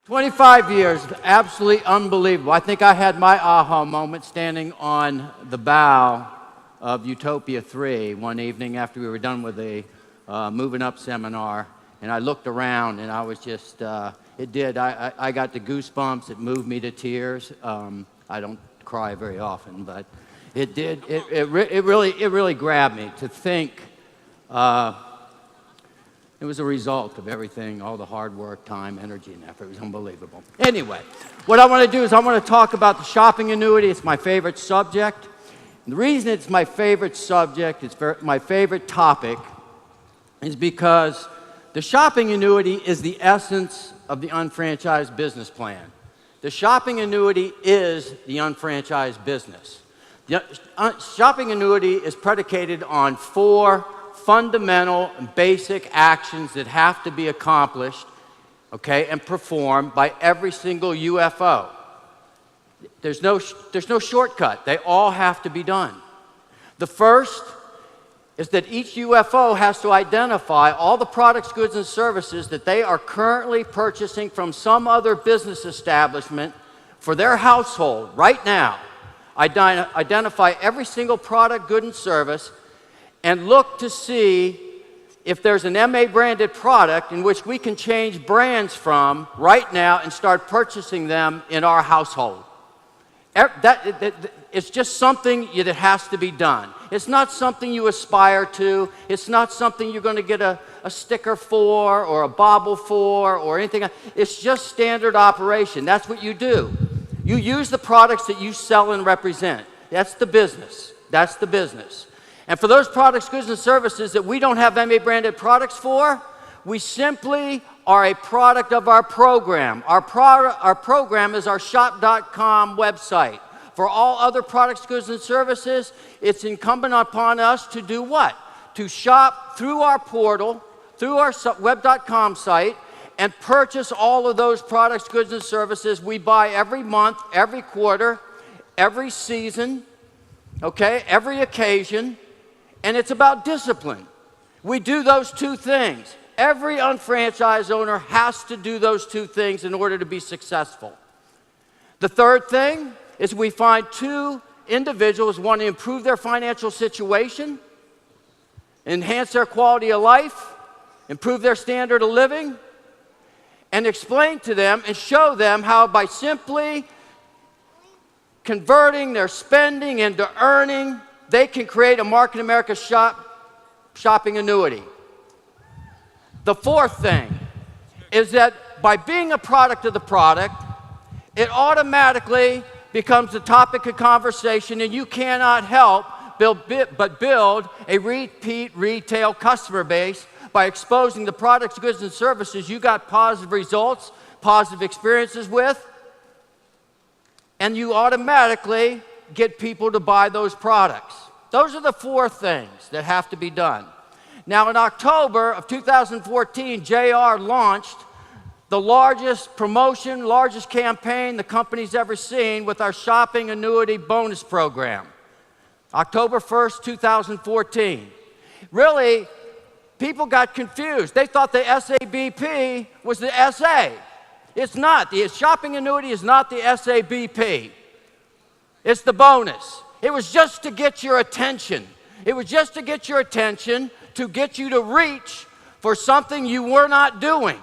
25 years, absolutely unbelievable. I think I had my aha moment standing on the bow of Utopia 3 one evening after we were done with a Moving Up seminar, and I looked around and I was just, I got the goosebumps, it moved me to tears. I don't cry very often, but it did, it really grabbed me to think it was a result of everything, all the hard work, time, energy, and effort. It was unbelievable. Anyway, what I want to do is I want to talk about the shopping annuity. It's my favorite subject. And the reason it's my favorite subject, it's my favorite topic, is because the shopping annuity is the essence of the unfranchised business plan. The shopping annuity is the unfranchised business. The shopping annuity is predicated on 4 fundamental and basic actions that have to be accomplished, okay, and performed by every single UFO. There's no shortcut. They all have to be done. The first is that each UFO has to identify all the products, goods, and services that they are currently purchasing from some other business establishment for their household right now. Identify every single product, good, and service, and look to see if there's an MA branded product in which we can change brands from right now and start purchasing them in our household. It's just something that has to be done. It's not something you aspire to. It's not something you're going to get a sticker for or a bauble for or anything. It's just standard operation. That's what you do. You use the products that you sell and represent. That's the business. That's the business. And for those products, goods, and services that we don't have MA branded products for, we simply are a product of our program. Our program is our shop.com website. For all other products, goods, and services, it's incumbent upon us to do what? To shop through our portal, through our web.com site, and purchase all of those products, goods, and services we buy every month, every quarter, every season, okay, every occasion. And it's about discipline. We do those 2 things. Every unfranchised owner has to do those 2 things in order to be successful. The third thing is we find 2 individuals want to improve their financial situation, enhance their quality of life, improve their standard of living, and explain to them and show them how by simply converting their spending into earning, they can create a Market America shopping annuity. The fourth thing is that by being a product of the product, it automatically becomes the topic of conversation, and you cannot help but build a repeat retail customer base by exposing the products, goods, and services you got positive results, positive experiences with, and you automatically get people to buy those products. Those are the 4 things that have to be done. Now, in October of 2014, JR launched the largest promotion, largest campaign the company's ever seen with our Shopping Annuity Bonus Program. October 1st, 2014. Really, people got confused. They thought the SABP was the SA. It's not. The shopping annuity is not the SABP. It's the bonus. It was just to get your attention. It was just to get your attention, to get you to reach for something you were not doing.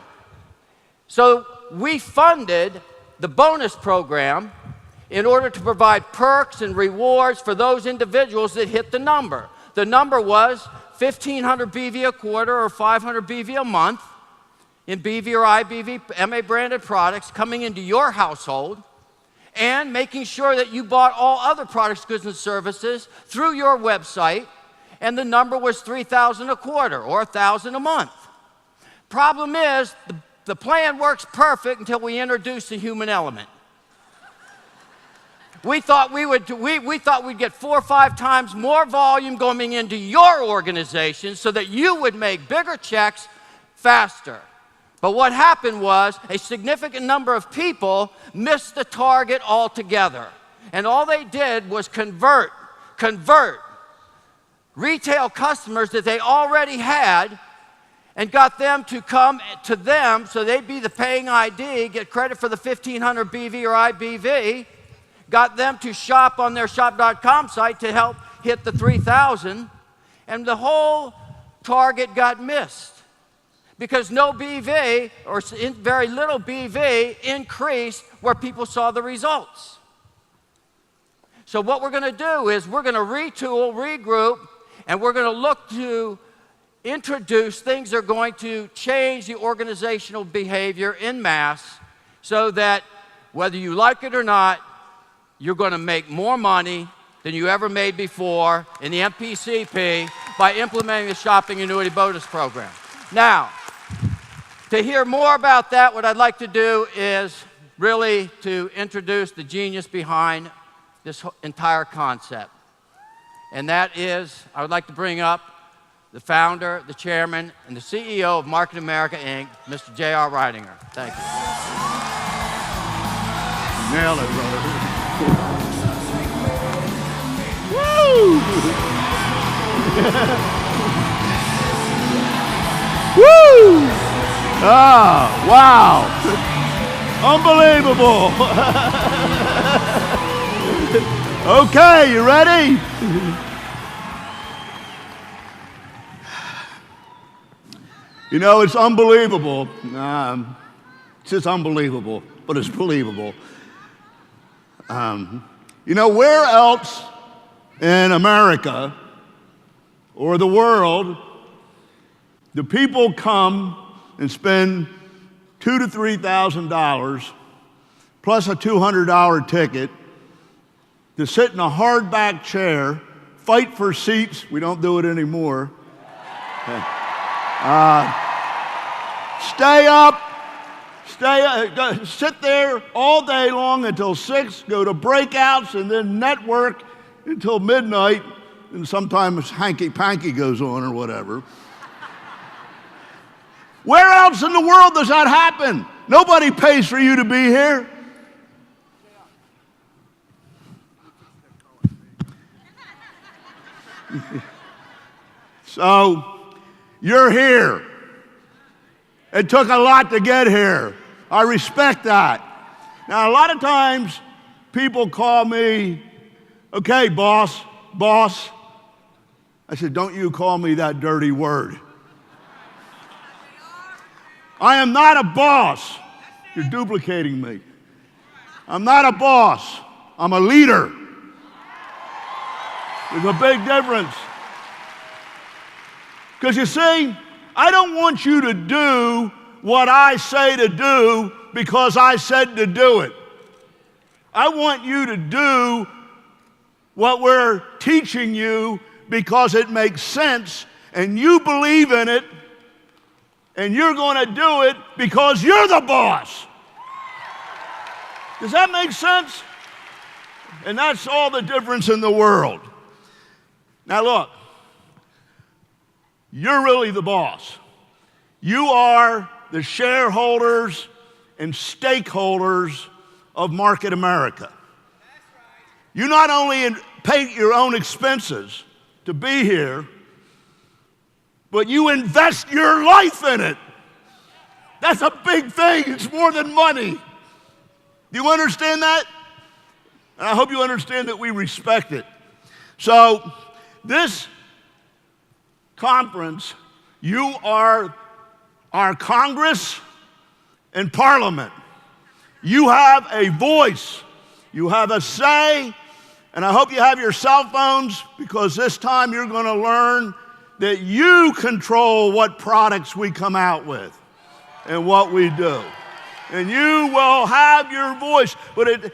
So we funded the bonus program in order to provide perks and rewards for those individuals that hit the number. The number was 1,500 BV a quarter or 500 BV a month in BV or IBV MA branded products coming into your household, and making sure that you bought all other products, goods, and services through your website, and the number was $3,000 a quarter or $1,000 a month. Problem is, the plan works perfect until we introduce the human element. We thought we'd get 4 or 5 times more volume going into your organization so that you would make bigger checks faster. But what happened was a significant number of people missed the target altogether. And all they did was convert retail customers that they already had and got them to come to them so they'd be the paying ID, get credit for the 1,500 BV or IBV, got them to shop on their shop.com site to help hit the 3,000, and the whole target got missed because no BV or very little BV increased where people saw the results. So what we're going to do is we're going to retool, regroup, and we're going to look to introduce things that are going to change the organizational behavior en masse so that whether you like it or not, you're going to make more money than you ever made before in the MPCP by implementing the Shopping Annuity Bonus Program. Now, to hear more about that, what I'd like to do is really to introduce the genius behind this entire concept. And that is, I would like to bring up the founder, the chairman, and the CEO of Market America, Inc., Mr. J.R. Reidinger. Thank you. Nailed it, brother. Woo! Woo! Ah, wow. Unbelievable. Okay, you ready? You know, it's unbelievable. It's just unbelievable, but it's believable. You know, where else in America or the world do people come and spend $2,000 to $3,000 plus a $200 ticket to sit in a hardback chair, fight for seats? We don't do it anymore. Stay up, sit there all day long until 6, go to breakouts, and then network until midnight, and sometimes hanky-panky goes on or whatever. Where else in the world does that happen? Nobody pays for you to be here. So, you're here. It took a lot to get here. I respect that. Now, a lot of times, people call me, okay, boss. I said, don't you call me that dirty word. I am not a boss. You're duplicating me. I'm not a boss. I'm a leader. There's a big difference. Because you see, I don't want you to do what I say to do because I said to do it. I want you to do what we're teaching you because it makes sense and you believe in it and you're going to do it because you're the boss. Does that make sense? And that's all the difference in the world. Now look, you're really the boss. You are the shareholders and stakeholders of Market America. You not only pay your own expenses to be here, but you invest your life in it. That's a big thing. It's more than money. Do you understand that? And I hope you understand that we respect it. So this conference, you are our Congress and Parliament. You have a voice. You have a say. And I hope you have your cell phones because this time you're going to learn that you control what products we come out with and what we do. And you will have your voice. But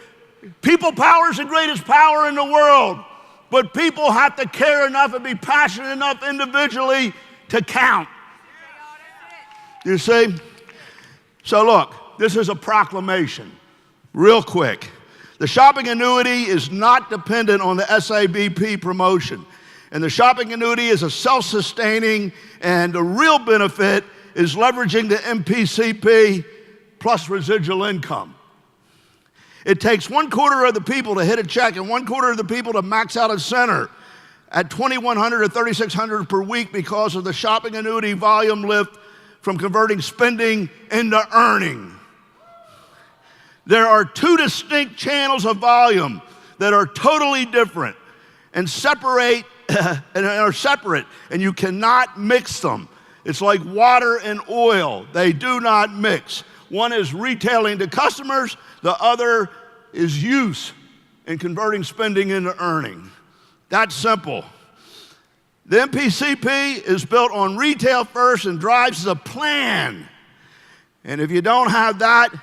people power is the greatest power in the world. But people have to care enough and be passionate enough individually to count. You see? So look, this is a proclamation. Real quick. The shopping annuity is not dependent on the SABP promotion. And the shopping annuity is a self-sustaining, and the real benefit is leveraging the MPCP plus residual income. It takes 1/4 of the people to hit a check and 1/4 of the people to max out a center at $2,100 or $3,600 per week because of the shopping annuity volume lift from converting spending into earning. There are two distinct channels of volume that are totally different and separate and are separate, and you cannot mix them. It's like water and oil. They do not mix. One is retailing to customers, the other is use in converting spending into earning. That's simple. The MPCP is built on retail first and drives the plan. And if you don't have that,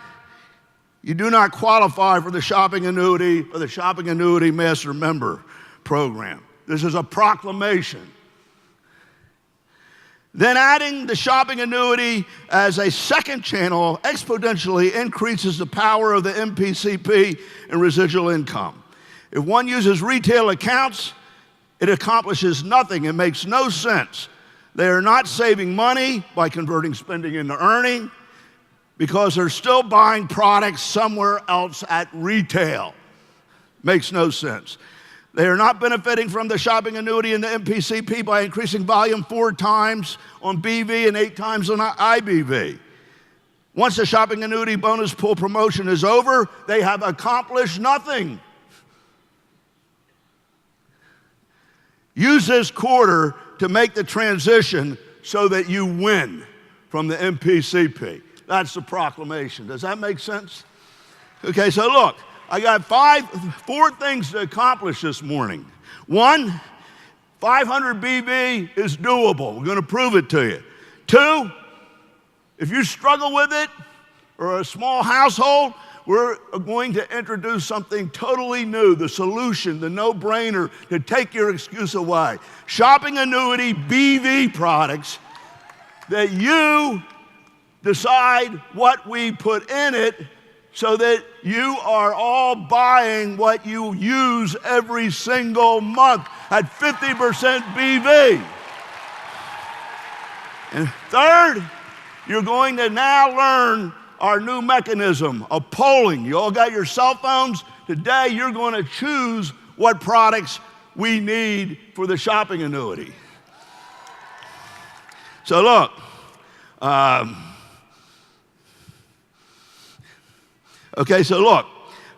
you do not qualify for the shopping annuity or the shopping annuity master member program. This is a proclamation. Then adding the shopping annuity as a second channel exponentially increases the power of the MPCP and residual income. If one uses retail accounts, it accomplishes nothing. It makes no sense. They are not saving money by converting spending into earning because they're still buying products somewhere else at retail. Makes no sense. They are not benefiting from the shopping annuity and the MPCP by increasing volume 4 times on BV and 8 times on IBV. Once the shopping annuity bonus pool promotion is over, they have accomplished nothing. Use this quarter to make the transition so that you win from the MPCP. That's the proclamation. Does that make sense? Okay, so look. I got 4 things to accomplish this morning. 1, 500 BV is doable. We're going to prove it to you. 2, if you struggle with it or a small household, we're going to introduce something totally new, the solution, the no-brainer to take your excuse away. Shopping annuity BV products that you decide what we put in it so that you are all buying what you use every single month at 50% BV. And third, you're going to now learn our new mechanism of polling. You all got your cell phones. Today, you're going to choose what products we need for the shopping annuity. So look, okay, so look,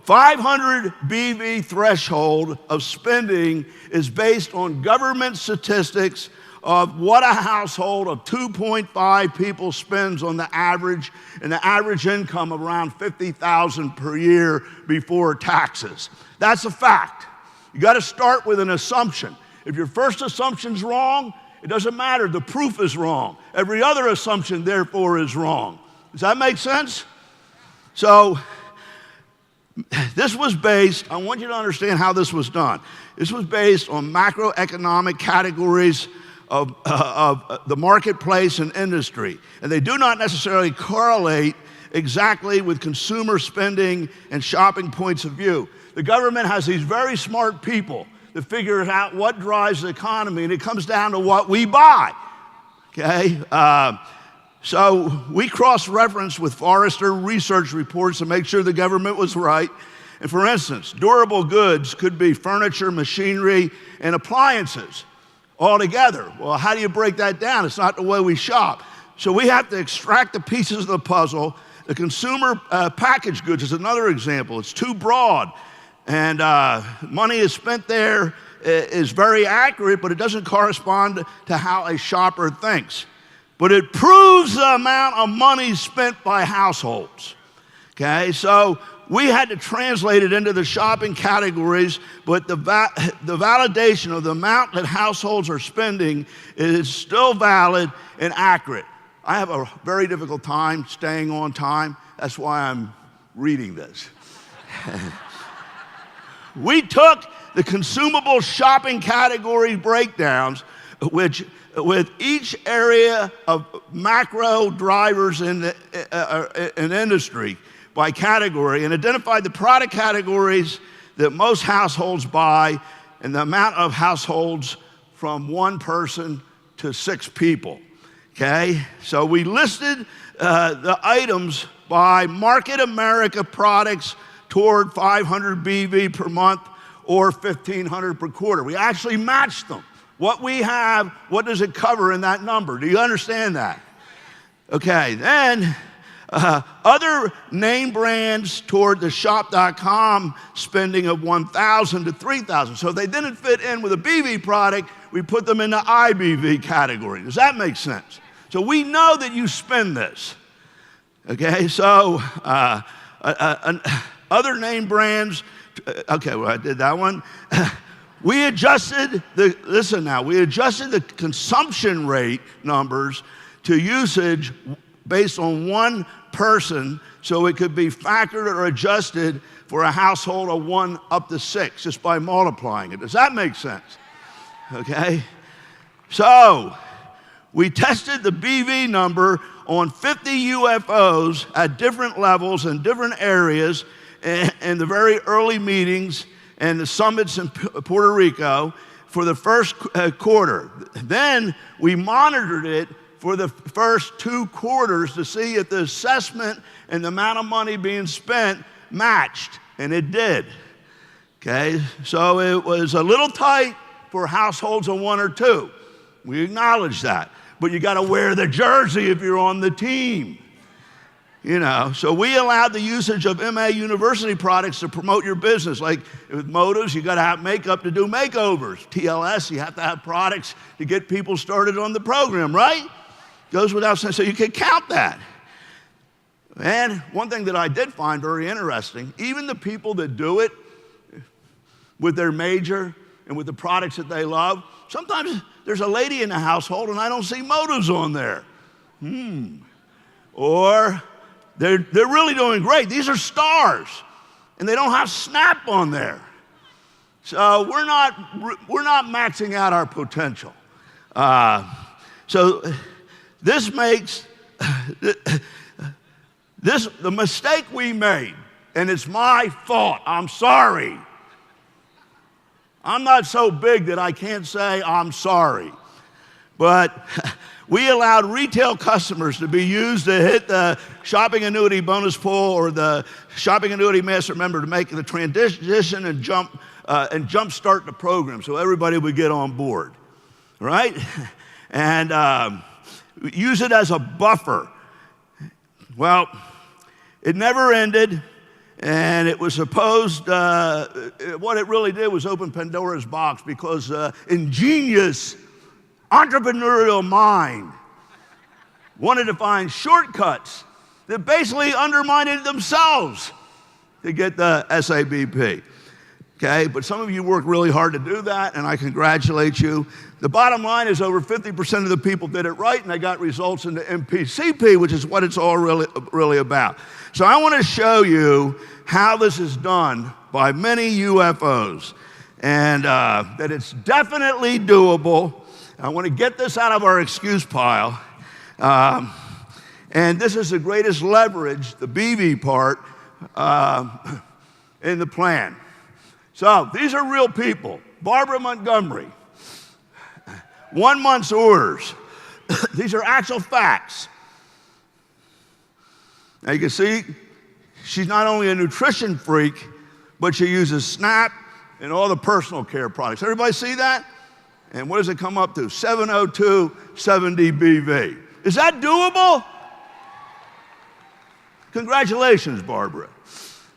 500 BV threshold of spending is based on government statistics of what a household of 2.5 people spends on the average, and the average income of around $50,000 per year before taxes. That's a fact. You got to start with an assumption. If your first assumption's wrong, it doesn't matter. The proof is wrong. Every other assumption, therefore, is wrong. Does that make sense? So this was based, I want you to understand how this was done. This was based on macroeconomic categories of the marketplace and industry. And they do not necessarily correlate exactly with consumer spending and shopping points of view. The government has these very smart people that figure out what drives the economy, and it comes down to what we buy, okay? So we cross-referenced with Forrester research reports to make sure the government was right. And for instance, durable goods could be furniture, machinery, and appliances all together. Well, how do you break that down? It's not the way we shop. So we have to extract the pieces of the puzzle. The consumer packaged goods is another example. It's too broad. And money is spent there is very accurate, but it doesn't correspond to how a shopper thinks. But it proves the amount of money spent by households. Okay, so we had to translate it into the shopping categories, but the validation of the amount that households are spending is still valid and accurate. I have a very difficult time staying on time. That's why I'm reading this. We took the consumable shopping category breakdowns, which with each area of macro drivers in industry by category, and identified the product categories that most households buy and the amount of households from 1 person to 6 people. Okay, so we listed the items by Market America products toward 500 BV per month or 1,500 per quarter. We actually matched them. What we have, what does it cover in that number? Do you understand that? Okay, then other name brands toward the shop.com spending of $1,000 to $3,000. So they didn't fit in with a BV product, we put them in the IBV category. Does that make sense? So we know that you spend this. Okay, so other name brands, okay, well, I did that one. We adjusted the consumption rate numbers to usage based on one person, so it could be factored or adjusted for a household of 1 up to 6, just by multiplying it. Does that make sense? Okay? So, we tested the BV number on 50 UFOs at different levels in different areas in the very early meetings and the summits in Puerto Rico for the first quarter. Then we monitored it for the first 2 quarters to see if the assessment and the amount of money being spent matched, and it did. Okay, so it was a little tight for households of 1 or 2. We acknowledge that. But you got to wear the jersey if you're on the team. You know, so we allowed the usage of MA University products to promote your business. Like with motives, you got to have makeup to do makeovers. TLS, you have to have products to get people started on the program, right? Goes without saying, so you can count that. And one thing that I did find very interesting, even the people that do it with their major and with the products that they love, sometimes there's a lady in the household and I don't see motives on there. Or they're really doing great. These are stars, and they don't have snap on there. So we're not maxing out our potential. So this makes the mistake we made, and it's my fault. I'm sorry. I'm not so big that I can't say I'm sorry, but we allowed retail customers to be used to hit the Shopping Annuity Bonus Pool or the Shopping Annuity Master Member to make the transition and jump start the program so everybody would get on board, right? And use it as a buffer. Well, it never ended, and it was supposed, what it really did was open Pandora's box because ingenious entrepreneurial mind wanted to find shortcuts that basically undermined it themselves to get the SABP. Okay, but some of you work really hard to do that, and I congratulate you. The bottom line is over 50% of the people did it right, and they got results in the MPCP, which is what it's all really about. So I want to show you how this is done by many UFOs, and that it's definitely doable. I want to get this out of our excuse pile. And this is the greatest leverage, the BV part, in the plan. So these are real people. Barbara Montgomery, 1 month's orders. These are actual facts. Now you can see she's not only a nutrition freak, but she uses SNAP and all the personal care products. Everybody see that? And what does it come up to? 70270 BV. Is that doable? Congratulations, Barbara.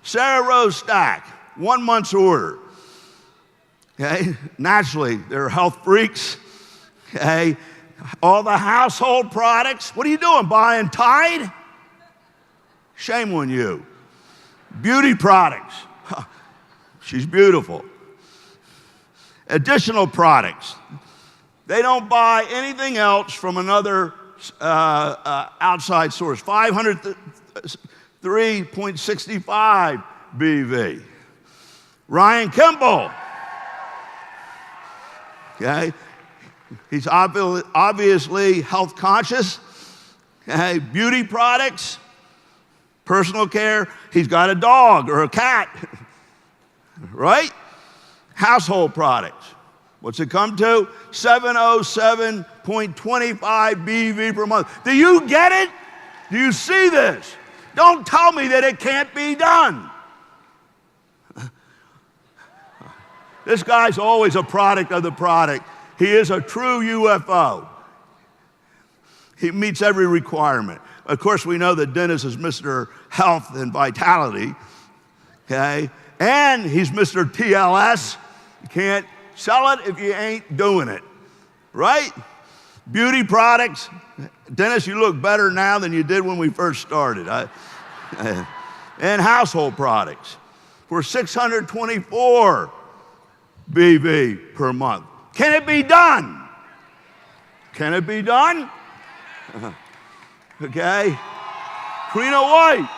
Sarah Rose Stack, 1 month's order. Okay, naturally, they're health freaks. Okay, all the household products. What are you doing, buying Tide? Shame on you. Beauty products. She's beautiful. Additional products. They don't buy anything else from another outside source. 503.65 BV. Ryan Kimball. Okay, he's obviously health conscious. Okay, beauty products, personal care. He's got a dog or a cat, right? Household products. What's it come to? 707.25 BV per month. Do you get it? Do you see this? Don't tell me that it can't be done. This guy's always a product of the product. He is a true UFO. He meets every requirement. Of course, we know that Dennis is Mr. Health and Vitality, okay? And he's Mr. TLS. You can't sell it if you ain't doing it, right? Beauty products. Dennis, you look better now than you did when we first started. And household products for $624 BV per month. Can it be done? Can it be done? Okay. Karina White.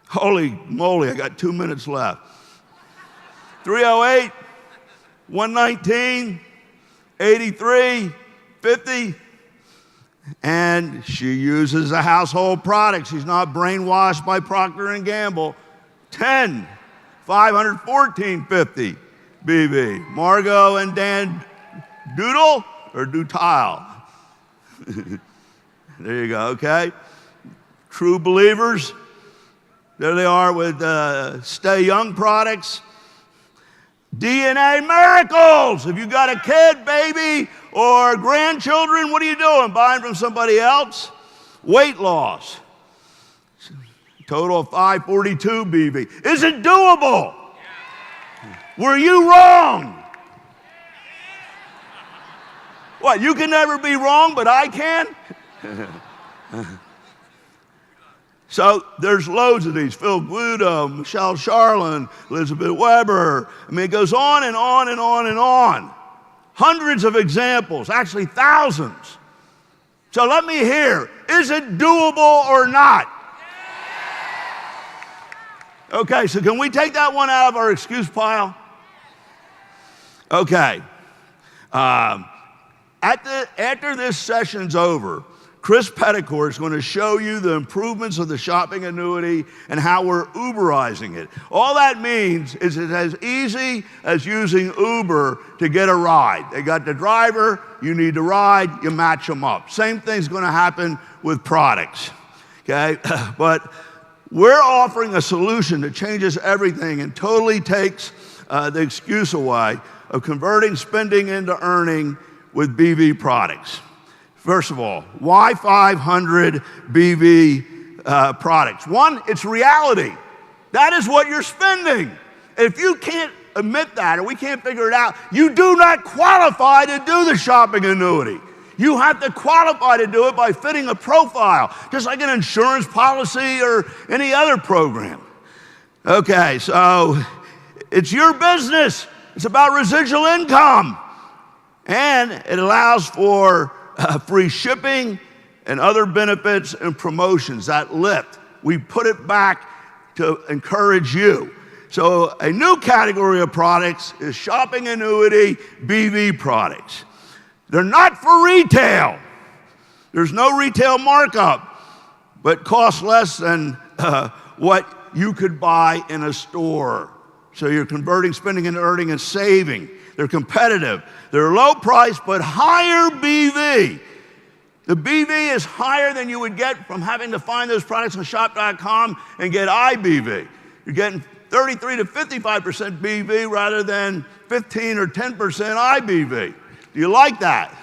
Holy moly, I got 2 minutes left. 308, 119, 83, 50. And she uses a household product. She's not brainwashed by Procter & Gamble. 10, 514.50 BV. Margot and Dan Doodle or Dutile? There you go, okay? True Believers. There they are with Stay Young products. DNA Miracles. If you got a kid, baby, or grandchildren, what are you doing? Buying from somebody else? Weight loss. Total of 542 BV. Is it doable? Were you wrong? What, you can never be wrong, but I can? So there's loads of these. Phil Guido, Michelle Charlin, Elizabeth Weber. I mean, it goes on and on and on and on. Hundreds of examples, actually thousands. So let me hear, is it doable or not? Okay, so can we take that one out of our excuse pile? Okay. After this session's over, Chris Peddycord is going to show you the improvements of the shopping annuity and how we're Uberizing it. All that means is it's as easy as using Uber to get a ride. They got the driver, you need to ride, you match them up. Same thing's going to happen with products, okay? But we're offering a solution that changes everything and totally takes the excuse away of converting spending into earning with BV products. First of all, why 500 BV products? One, it's reality. That is what you're spending. If you can't admit that or we can't figure it out, you do not qualify to do the shopping annuity. You have to qualify to do it by fitting a profile, just like an insurance policy or any other program. Okay, so it's your business. It's about residual income. And it allows for free shipping and other benefits and promotions, that lift. We put it back to encourage you. So a new category of products is shopping annuity BV products. They're not for retail. There's no retail markup, but cost less than what you could buy in a store. So you're converting spending into earning and saving. They're competitive. They're low price, but higher BV. The BV is higher than you would get from having to find those products on shop.com and get IBV. You're getting 33 to 55% BV rather than 15 or 10% IBV. Do you like that?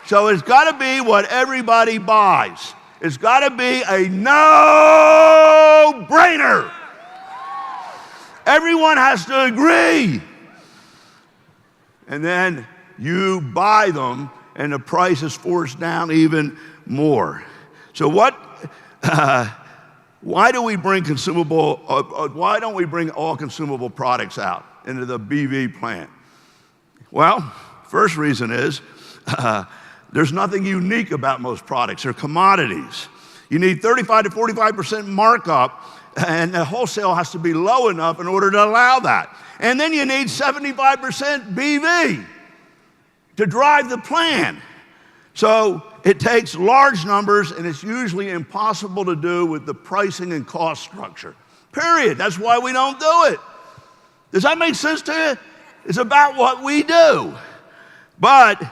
So it's got to be what everybody buys. It's got to be a no-brainer. Everyone has to agree. And then you buy them, and the price is forced down even more. So why do we bring why don't we bring all consumable products out into the BV plan? Well, first reason is there's nothing unique about most products. They're commodities. You need 35 to 45% markup, and the wholesale has to be low enough in order to allow that. And then you need 75% BV to drive the plan. So it takes large numbers, and it's usually impossible to do with the pricing and cost structure. Period. That's why we don't do it. Does that make sense to you? It's about what we do. But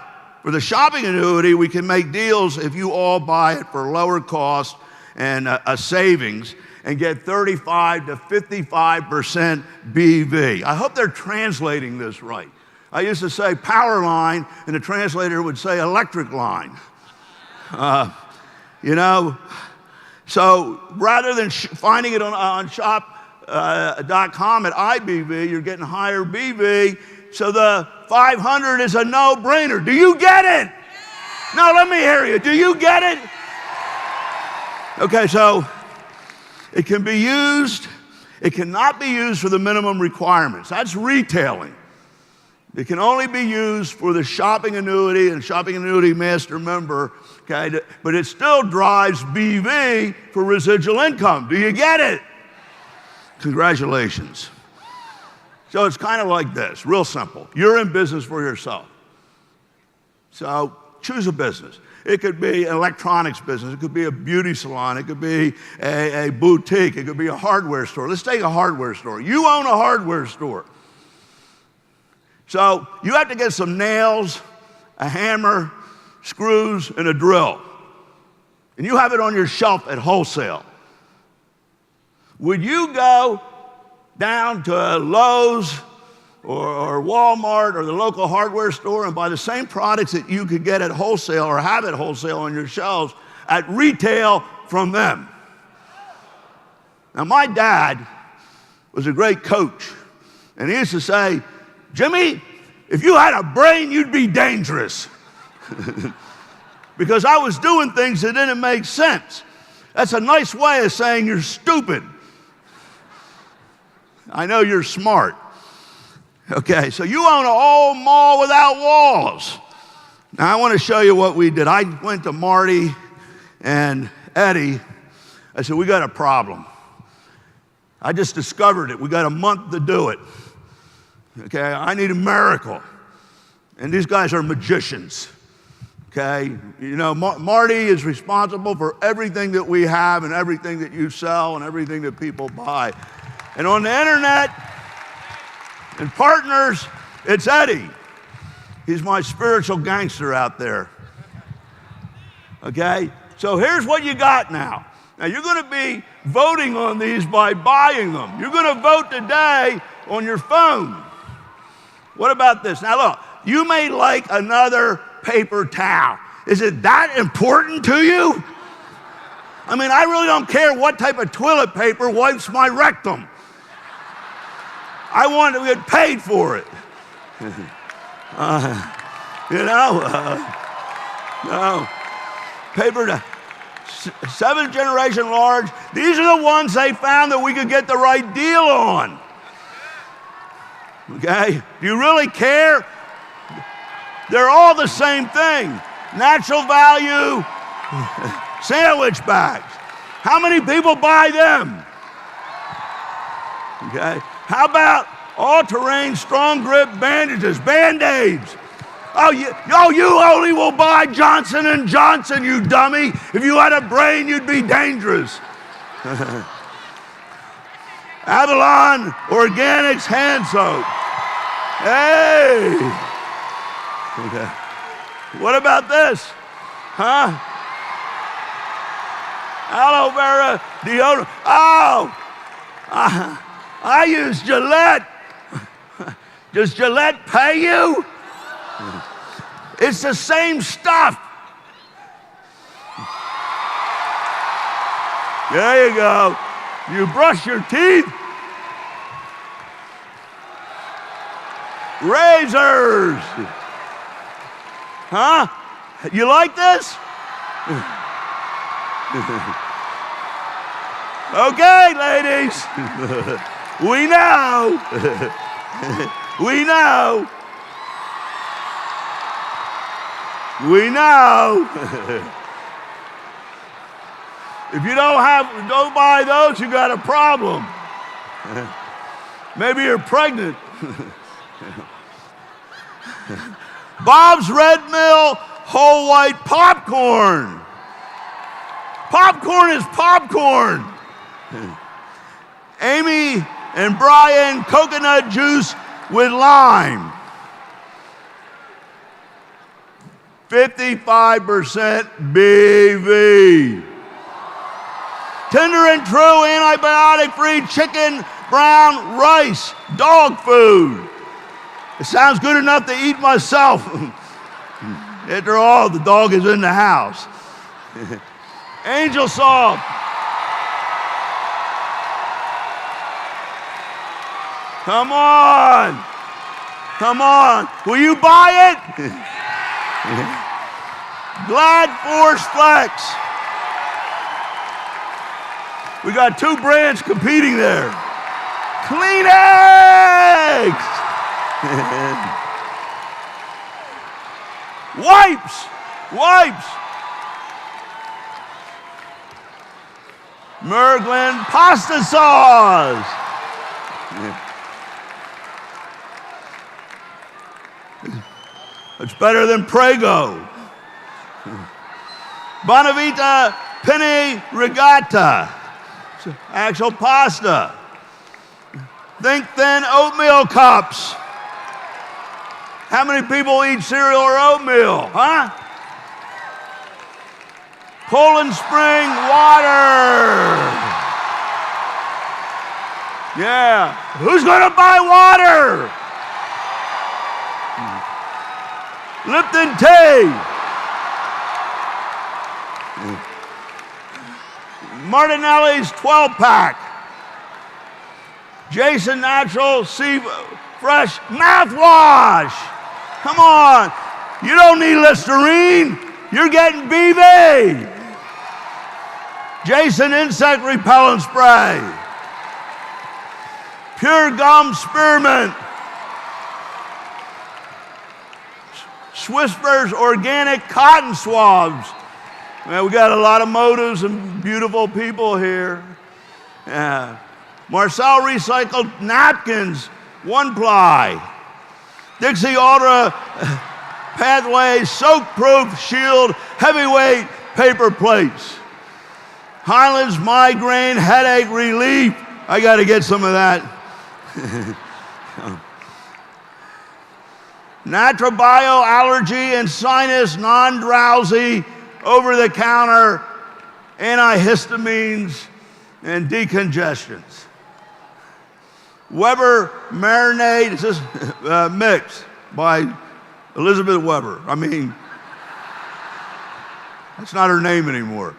for the shopping annuity, we can make deals if you all buy it for lower cost and a savings and get 35 to 55% BV. I hope they're translating this right. I used to say power line, and the translator would say electric line. You know, so rather than finding it on shop.com at IBV, you're getting higher BV. So the 500 is a no-brainer. Do you get it? No, let me hear you. Do you get it? Okay, so it can be used. It cannot be used for the minimum requirements. That's retailing. It can only be used for the shopping annuity and shopping annuity master member, okay? But it still drives BV for residual income. Do you get it? Congratulations. So it's kind of like this, real simple. You're in business for yourself. So choose a business. It could be an electronics business. It could be a beauty salon. It could be a boutique. It could be a hardware store. Let's take a hardware store. You own a hardware store. So you have to get some nails, a hammer, screws, and a drill. And you have it on your shelf at wholesale. Would you go down to Lowe's or Walmart or the local hardware store and buy the same products that you could get at wholesale or have at wholesale on your shelves at retail from them? Now, my dad was a great coach, and he used to say, Jimmy, if you had a brain, you'd be dangerous. Because I was doing things that didn't make sense. That's a nice way of saying you're stupid. I know you're smart. Okay, so you own an old mall without walls. Now, I want to show you what we did. I went to Marty and Eddie. I said, we got a problem. I just discovered it. We got a month to do it. Okay, I need a miracle. And these guys are magicians. Okay, you know, Marty is responsible for everything that we have and everything that you sell and everything that people buy. And on the internet and partners, it's Eddie. He's my spiritual gangster out there. Okay, so here's what you got now. Now you're going to be voting on these by buying them. You're going to vote today on your phone. What about this? Now look, you may like another paper towel. Is it that important to you? I mean, I really don't care what type of toilet paper wipes my rectum. I want to get paid for it. No. Paper, 7th generation large. These are the ones they found that we could get the right deal on. Okay? Do you really care? They're all the same thing. Natural value sandwich bags. How many people buy them? Okay? How about all-terrain strong grip bandages, Band-Aids? Oh, you only will buy Johnson & Johnson, you dummy. If you had a brain, you'd be dangerous. Avalon Organics hand soap. Hey. Okay. What about this? Huh? Aloe vera deodorant. Oh, I use Gillette. Does Gillette pay you? It's the same stuff. There you go. You brush your teeth. Razors. Huh? You like this? Okay, ladies. We know. We know. We know. If you don't buy those, you got a problem. Maybe you're pregnant. Bob's Red Mill whole white popcorn. Popcorn is popcorn. Amy and Brian coconut juice with lime. 55% BV. Tender and true antibiotic-free chicken brown rice dog food. It sounds good enough to eat myself. After all, the dog is in the house. Angel salt. Come on. Come on. Will you buy it? Glad Force Flex. We got two brands competing there. Kleenex. Wipes. Wipes. Merglin pasta sauce. It's better than Prego. Bonavita Penne Regatta. Actual pasta. Think Thin oatmeal cups. How many people eat cereal or oatmeal, huh? Poland Spring water. Yeah. Who's going to buy water? Lipton tea. Martinelli's 12-pack. Jason Natural Sea Fresh mouthwash. Come on. You don't need Listerine. You're getting BV. Jason Insect Repellent Spray. Pure Gum Spearmint. Swisper's Organic Cotton Swabs. Man, we got a lot of motives and beautiful people here. Yeah. Marcel Recycled Napkins, 1-ply. Dixie Ultra Pathway Soak-Proof Shield Heavyweight Paper Plates. Highlands Migraine Headache Relief. I got to get some of that. Natrobio Allergy and Sinus Non-Drowsy Over-the-Counter Antihistamines and Decongestants. Weber Marinade, is this mix by Elizabeth Weber. I mean, that's not her name anymore.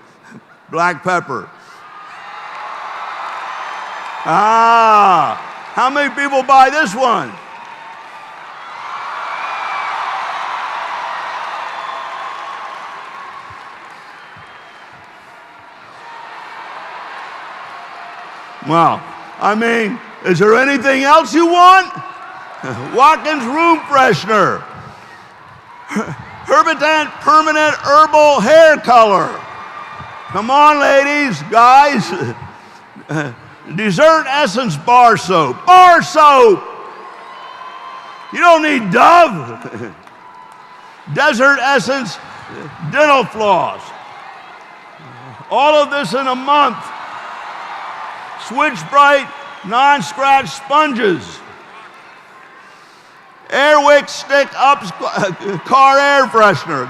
Black pepper. Ah, how many people buy this one? Well, I mean, is there anything else you want? Watkins Room Freshener. Herbitant Permanent Herbal Hair Color. Come on, ladies, guys. Dessert Essence Bar Soap. Bar Soap! You don't need Dove. Desert Essence Dental Floss. All of this in a month. Switch Bright Non-Scratch Sponges. Airwick Stick Up Car Air Freshener.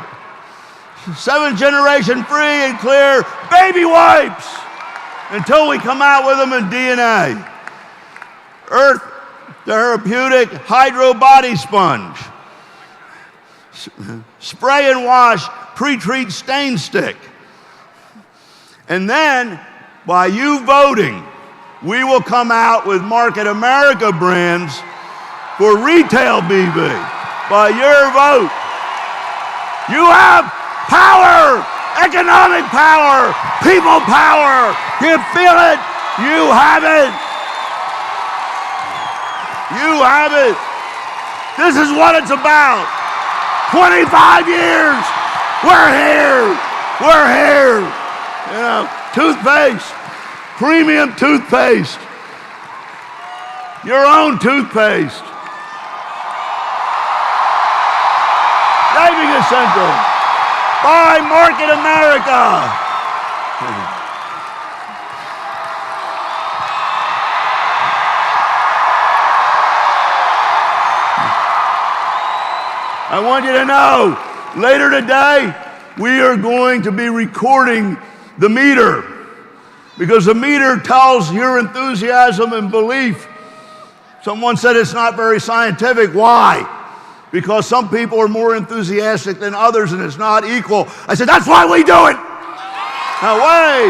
7th generation free and clear baby wipes until we come out with them in DNA. Earth Therapeutic Hydro Body Sponge. Spray and wash pre-treat stain stick. And then, by you voting, we will come out with Market America brands for retail BV. By your vote. You have power, economic power, people power. You feel it? You have it. You have it. This is what it's about. 25 years. We're here. We're here. You know, toothpaste, premium toothpaste, your own toothpaste. Saving Essential by Market America. I want you to know, later today, we are going to be recording the meter, because the meter tells your enthusiasm and belief. Someone said it's not very scientific. Why? Because some people are more enthusiastic than others and it's not equal. I said, that's why we do it. No way.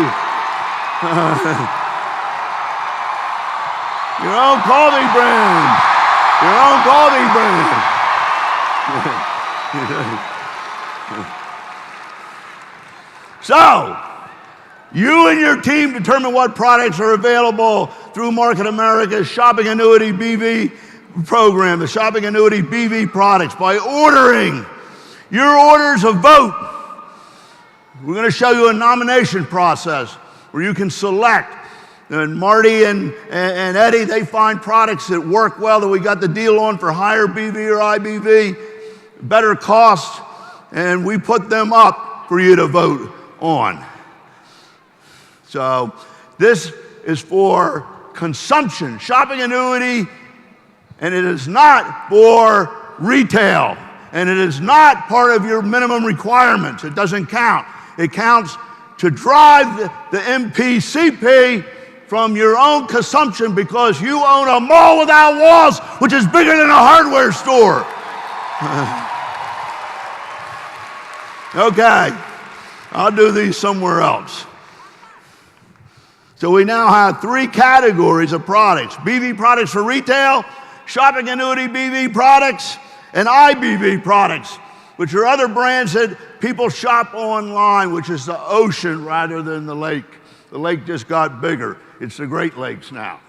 Your own coffee brand. Your own coffee brand. So, you and your team determine what products are available through Market America's Shopping Annuity BV program, the Shopping Annuity BV products, by ordering. Your orders a vote. We're going to show you a nomination process where you can select. And Marty and Eddie, they find products that work well, that we got the deal on for higher BV or IBV, better cost, and we put them up for you to vote on. So this is for consumption, shopping annuity, and it is not for retail, and it is not part of your minimum requirements. It doesn't count. It counts to drive the MPCP from your own consumption because you own a mall without walls, which is bigger than a hardware store. Okay, I'll do these somewhere else. So we now have 3 categories of products: BV products for retail, shopping annuity BV products, and IBV products, which are other brands that people shop online, which is the ocean rather than the lake. The lake just got bigger. It's the Great Lakes now.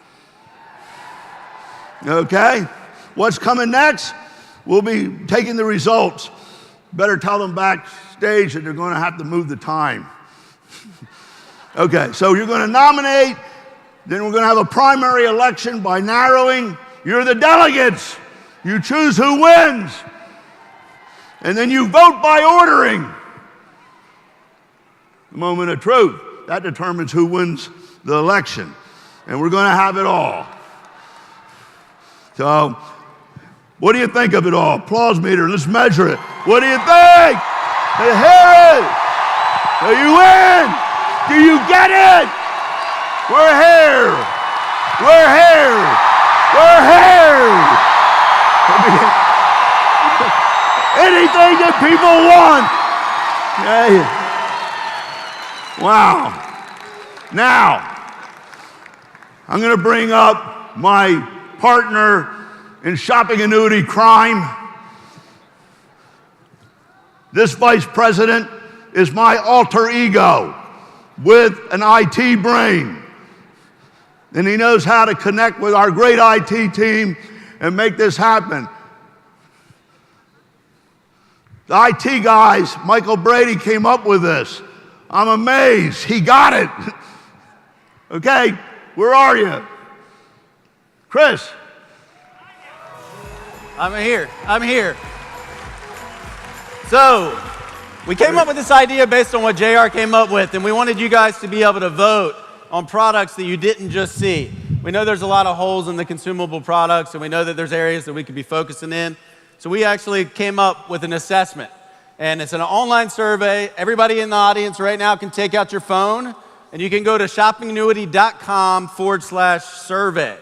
Okay, what's coming next? We'll be taking the results. Better tell them backstage that they're going to have to move the time. Okay, so you're going to nominate, then we're going to have a primary election by narrowing. You're the delegates. You choose who wins. And then you vote by ordering. The moment of truth. That determines who wins the election. And we're going to have it all. So, what do you think of it all? Applause meter, let's measure it. What do you think? Hey, hear it. Do you win? Do you get it? We're here. We're here. We're here. Anything that people want. Okay. Wow. Now, I'm going to bring up my partner in shopping annuity crime. This vice president is my alter ego with an IT brain. And he knows how to connect with our great IT team and make this happen. The IT guys, Michael Brady, came up with this. I'm amazed. He got it. Okay, where are you? Chris. I'm here. So, we came up with this idea based on what JR came up with, and we wanted you guys to be able to vote on products that you didn't just see. We know there's a lot of holes in the consumable products, and we know that there's areas that we could be focusing in. So we actually came up with an assessment, and it's an online survey. Everybody in the audience right now can take out your phone, and you can go to shoppingannuity.com/survey.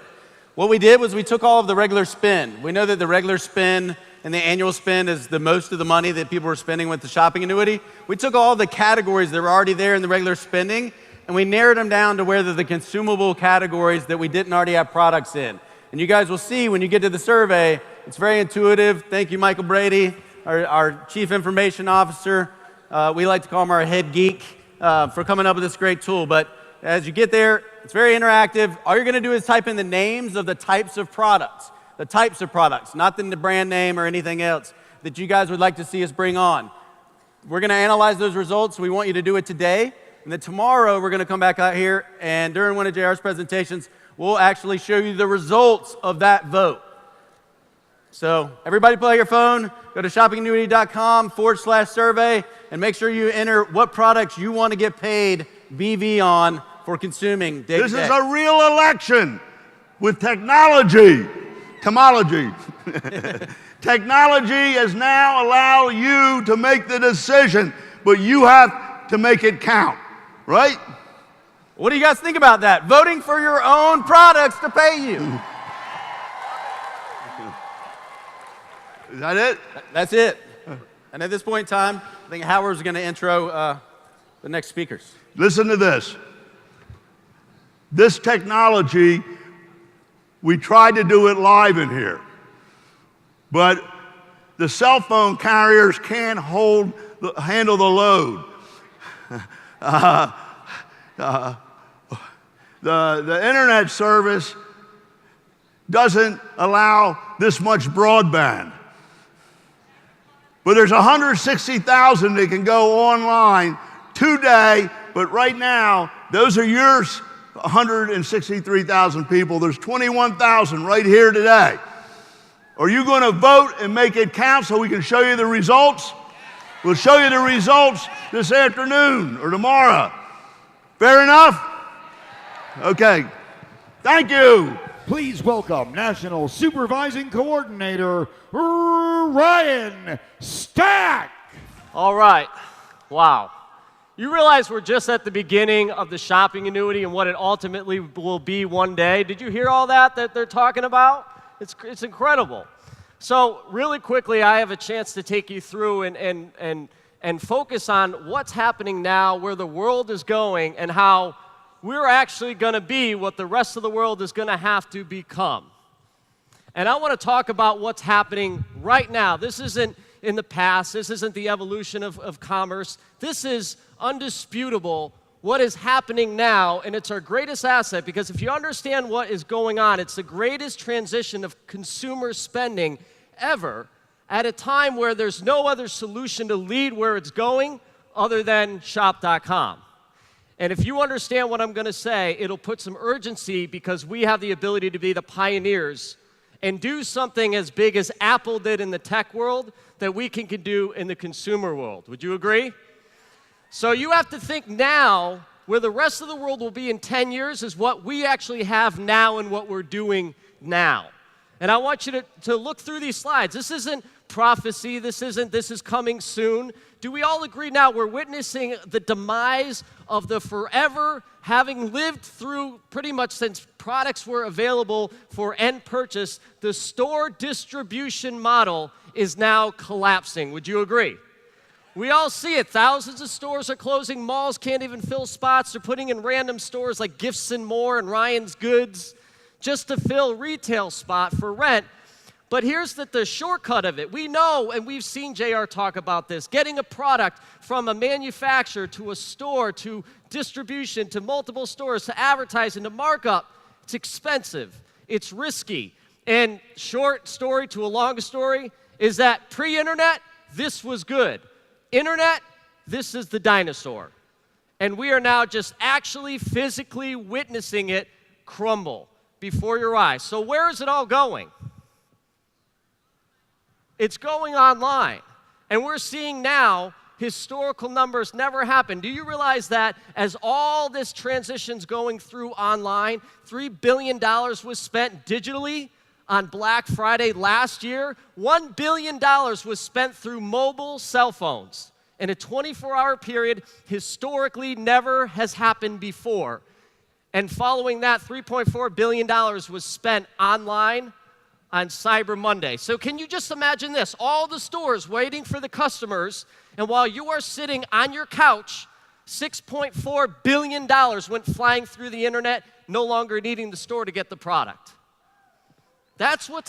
What we did was we took all of the regular spend. We know that the regular spend and the annual spend is the most of the money that people are spending with the shopping annuity. We took all the categories that were already there in the regular spending, and we narrowed them down to where they're the consumable categories that we didn't already have products in. And you guys will see when you get to the survey, it's very intuitive. Thank you, Michael Brady, our Chief Information Officer. We like to call him our head geek for coming up with this great tool. But as you get there, it's very interactive. All you're going to do is type in the names of the types of products, not the brand name or anything else that you guys would like to see us bring on. We're going to analyze those results. We want you to do it today. And then tomorrow, we're going to come back out here, and during one of JR's presentations, we'll actually show you the results of that vote. So everybody pull out your phone, go to shoppingannuity.com/survey, and make sure you enter what products you want to get paid BV on for consuming day to day. This is a real election with technology. Technology has now allowed you to make the decision, but you have to make it count, right? What do you guys think about that? Voting for your own products to pay you. Is that it? That's it. And at this point in time, I think Howard's going to intro the next speakers. Listen to this. This technology, we tried to do it live in here, but the cell phone carriers can't handle the load. The internet service doesn't allow this much broadband. But there's 160,000 that can go online today, but right now, those are yours, 163,000 people. There's 21,000 right here today. Are you going to vote and make it count so we can show you the results? We'll show you the results this afternoon or tomorrow. Fair enough? Okay. Thank you. Please welcome National Supervising Coordinator Ryan Stack. All right. Wow. You realize we're just at the beginning of the shopping annuity and what it ultimately will be one day. Did you hear all that they're talking about? It's incredible. So really quickly, I have a chance to take you through and focus on what's happening now, where the world is going, and how we're actually going to be what the rest of the world is going to have to become. And I want to talk about what's happening right now. This isn't in the past. This isn't the evolution of commerce. This is undisputable what is happening now, and it's our greatest asset, because if you understand what is going on, it's the greatest transition of consumer spending ever at a time where there's no other solution to lead where it's going other than shop.com. And if you understand what I'm going to say, it'll put some urgency, because we have the ability to be the pioneers and do something as big as Apple did in the tech world that we can do in the consumer world. Would you agree? So you have to think now where the rest of the world will be in 10 years is what we actually have now and what we're doing now. And I want you to look through these slides. This isn't prophecy. This is coming soon. Do we all agree now we're witnessing the demise of the forever, having lived through pretty much since products were available for end purchase, the store distribution model is now collapsing. Would you agree? We all see it. Thousands of stores are closing. Malls can't even fill spots. They're putting in random stores like Gifts and More and Ryan's Goods just to fill retail spot for rent. But here's the shortcut of it. We know, and we've seen JR talk about this, getting a product from a manufacturer to a store to distribution to multiple stores to advertising to markup, it's expensive. It's risky. And short story to a long story is that pre-internet, this was good. Internet, this is the dinosaur. And we are now just actually physically witnessing it crumble before your eyes. So where is it all going? It's going online. And we're seeing now historical numbers never happened. Do you realize that as all this transition's going through online, $3 billion was spent digitally on Black Friday last year? $1 billion was spent through mobile cell phones in a 24-hour period. Historically never has happened before. And following that, $3.4 billion was spent online on Cyber Monday. So can you just imagine this? All the stores waiting for the customers, and while you are sitting on your couch, $6.4 billion went flying through the internet, no longer needing the store to get the product.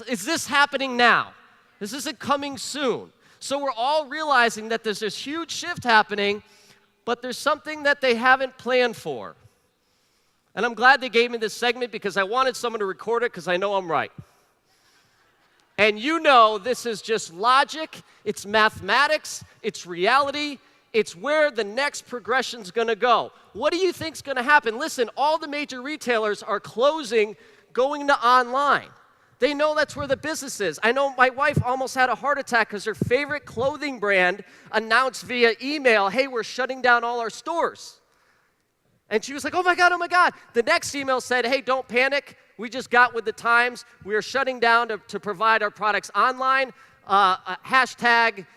Is this happening now? This isn't coming soon. So we're all realizing that there's this huge shift happening, but there's something that they haven't planned for. And I'm glad they gave me this segment, because I wanted someone to record it, because I know I'm right. And you know this is just logic, it's mathematics, it's reality, it's where the next progression's gonna go. What do you think's gonna happen? Listen, all the major retailers are closing, going to online. They know that's where the business is. I know my wife almost had a heart attack because her favorite clothing brand announced via email, hey, we're shutting down all our stores. And she was like, oh my God, oh my God. The next email said, hey, don't panic. We just got with the times. We are shutting down to provide our products online. Hashtag,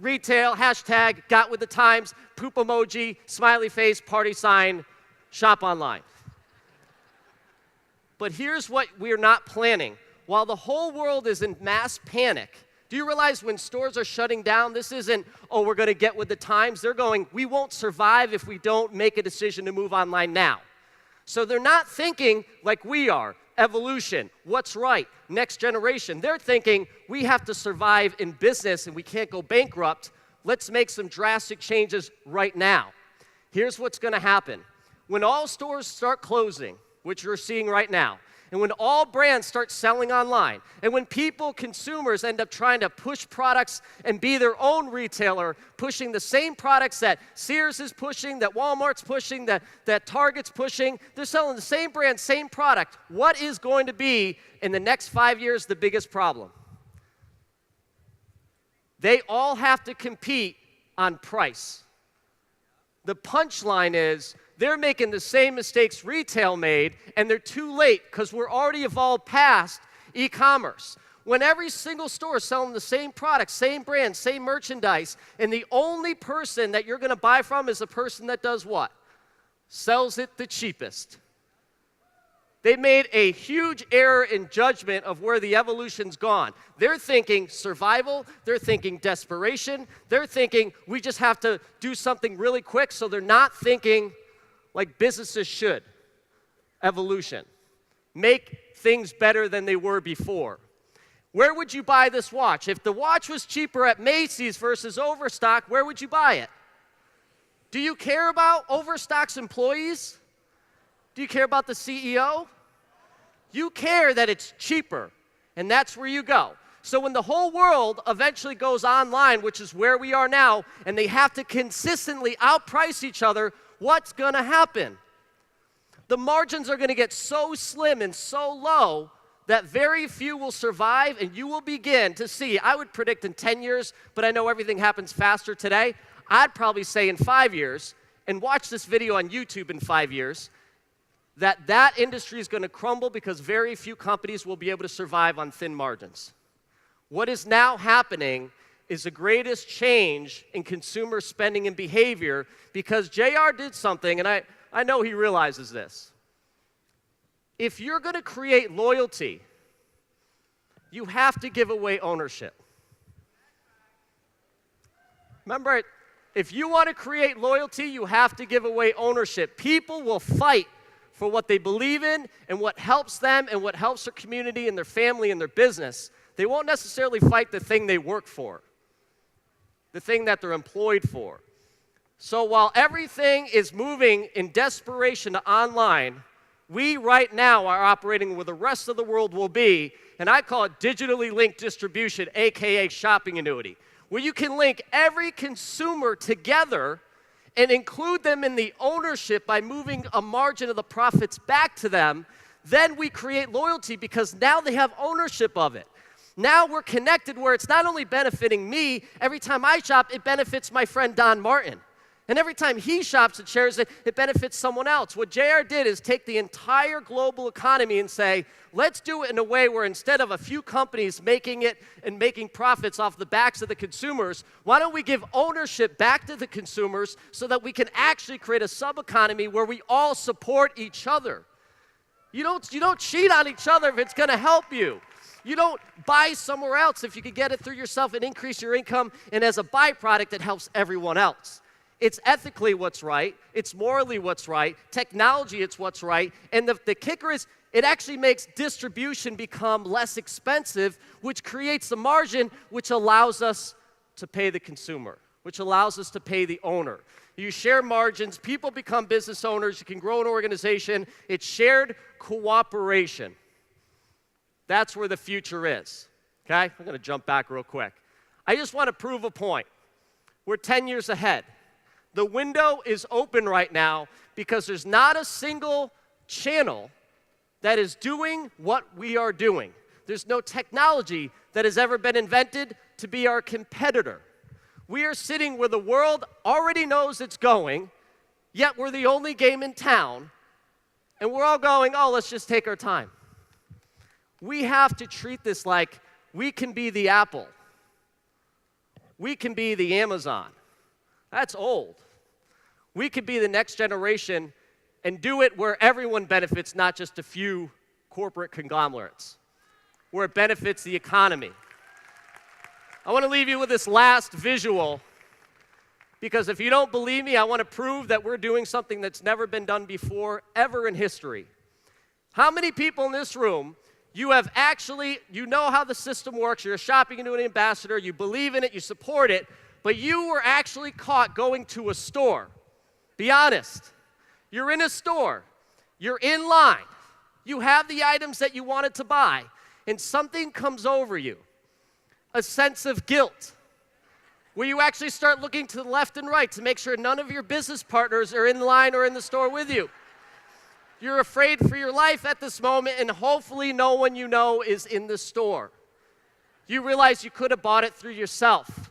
retail, hashtag, got with the times, poop emoji, smiley face, party sign, shop online. But here's what we're not planning. While the whole world is in mass panic, Do you realize when stores are shutting down, this isn't, oh, we're going to get with the times. They're going, we won't survive if we don't make a decision to move online now. So they're not thinking like we are, evolution, what's right, next generation. They're thinking, we have to survive in business and we can't go bankrupt. Let's make some drastic changes right now. Here's what's going to happen. When all stores start closing, which you're seeing right now, and when all brands start selling online, and when people, consumers, end up trying to push products and be their own retailer, pushing the same products that Sears is pushing, that Walmart's pushing, that Target's pushing, they're selling the same brand, same product. What is going to be, in the next 5 years, the biggest problem? They all have to compete on price. The punchline is, they're making the same mistakes retail made, and they're too late because we're already evolved past e-commerce. When every single store is selling the same product, same brand, same merchandise, and the only person that you're going to buy from is the person that does what? Sells it the cheapest. They made a huge error in judgment of where the evolution's gone. They're thinking survival, they're thinking desperation, they're thinking we just have to do something really quick, so they're not thinking like businesses should. Evolution. Make things better than they were before. Where would you buy this watch? If the watch was cheaper at Macy's versus Overstock, where would you buy it? Do you care about Overstock's employees? Do you care about the CEO? You care that it's cheaper, and that's where you go. So when the whole world eventually goes online, which is where we are now, and they have to consistently outprice each other, what's going to happen? The margins are going to get so slim and so low that very few will survive, and you will begin to see, I would predict in 10 years, but I know everything happens faster today. I'd probably say in 5 years, and watch this video on YouTube in 5 years, that industry is going to crumble because very few companies will be able to survive on thin margins. What is now happening is the greatest change in consumer spending and behavior because JR did something, and I know he realizes this. If you're going to create loyalty, you have to give away ownership. Remember, if you want to create loyalty, you have to give away ownership. People will fight for what they believe in and what helps them and what helps their community and their family and their business. They won't necessarily fight the thing they work for, the thing that they're employed for. So while everything is moving in desperation to online, we right now are operating where the rest of the world will be, and I call it digitally linked distribution, AKA shopping annuity, where you can link every consumer together and include them in the ownership by moving a margin of the profits back to them. Then we create loyalty because now they have ownership of it. Now we're connected where it's not only benefiting me, every time I shop, it benefits my friend Don Martin. And every time he shops and shares it, it benefits someone else. What JR did is take the entire global economy and say, let's do it in a way where instead of a few companies making it and making profits off the backs of the consumers, why don't we give ownership back to the consumers so that we can actually create a sub-economy where we all support each other. You don't cheat on each other if it's going to help you. You don't buy somewhere else if you can get it through yourself and increase your income, and as a byproduct, it helps everyone else. It's ethically what's right. It's morally what's right. Technology, it's what's right. And the kicker is it actually makes distribution become less expensive, which creates the margin, which allows us to pay the consumer, which allows us to pay the owner. You share margins. People become business owners. You can grow an organization. It's shared cooperation. That's where the future is. Okay? I'm going to jump back real quick. I just want to prove a point. We're 10 years ahead. The window is open right now because there's not a single channel that is doing what we are doing. There's no technology that has ever been invented to be our competitor. We are sitting where the world already knows it's going, yet we're the only game in town, and we're all going, oh, let's just take our time. We have to treat this like we can be the Apple. We can be the Amazon. That's old. We could be the next generation and do it where everyone benefits, not just a few corporate conglomerates, where it benefits the economy. I want to leave you with this last visual, because if you don't believe me, I want to prove that we're doing something that's never been done before, ever in history. How many people in this room, you know how the system works, you're a shopping annuity ambassador, you believe in it, you support it, but you were actually caught going to a store? Be honest. You're in a store, you're in line, you have the items that you wanted to buy, and something comes over you, a sense of guilt, where you actually start looking to the left and right to make sure none of your business partners are in line or in the store with you. You're afraid for your life at this moment, and hopefully no one you know is in the store. You realize you could have bought it through yourself.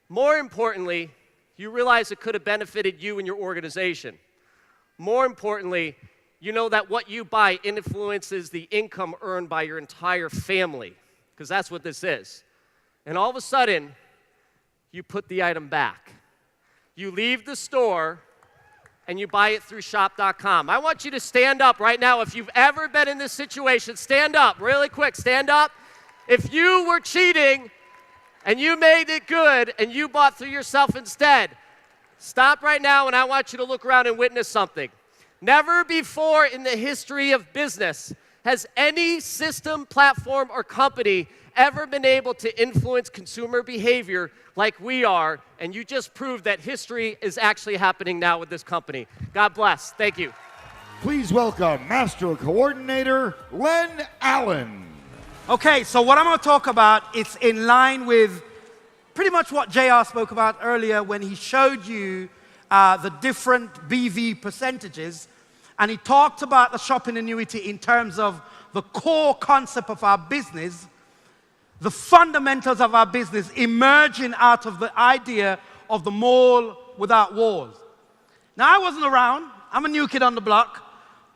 More importantly, you realize it could have benefited you and your organization. More importantly, you know that what you buy influences the income earned by your entire family, because that's what this is. And all of a sudden, you put the item back. You leave the store, and you buy it through shop.com. I want you to stand up right now. If you've ever been in this situation, stand up really quick. Stand up. If you were cheating and you made it good and you bought through yourself instead, stop right now, and I want you to look around and witness something. Never before in the history of business has any system, platform, or company ever been able to influence consumer behavior like we are, and you just proved that history is actually happening now with this company. God bless. Thank you. Please welcome Master Coordinator Len Allen. Okay, so what I'm going to talk about is in line with pretty much what JR spoke about earlier when he showed you the different BV percentages, and he talked about the shopping annuity in terms of the core concept of our business, the fundamentals of our business emerging out of the idea of the mall without walls. Now, I wasn't around. I'm a new kid on the block.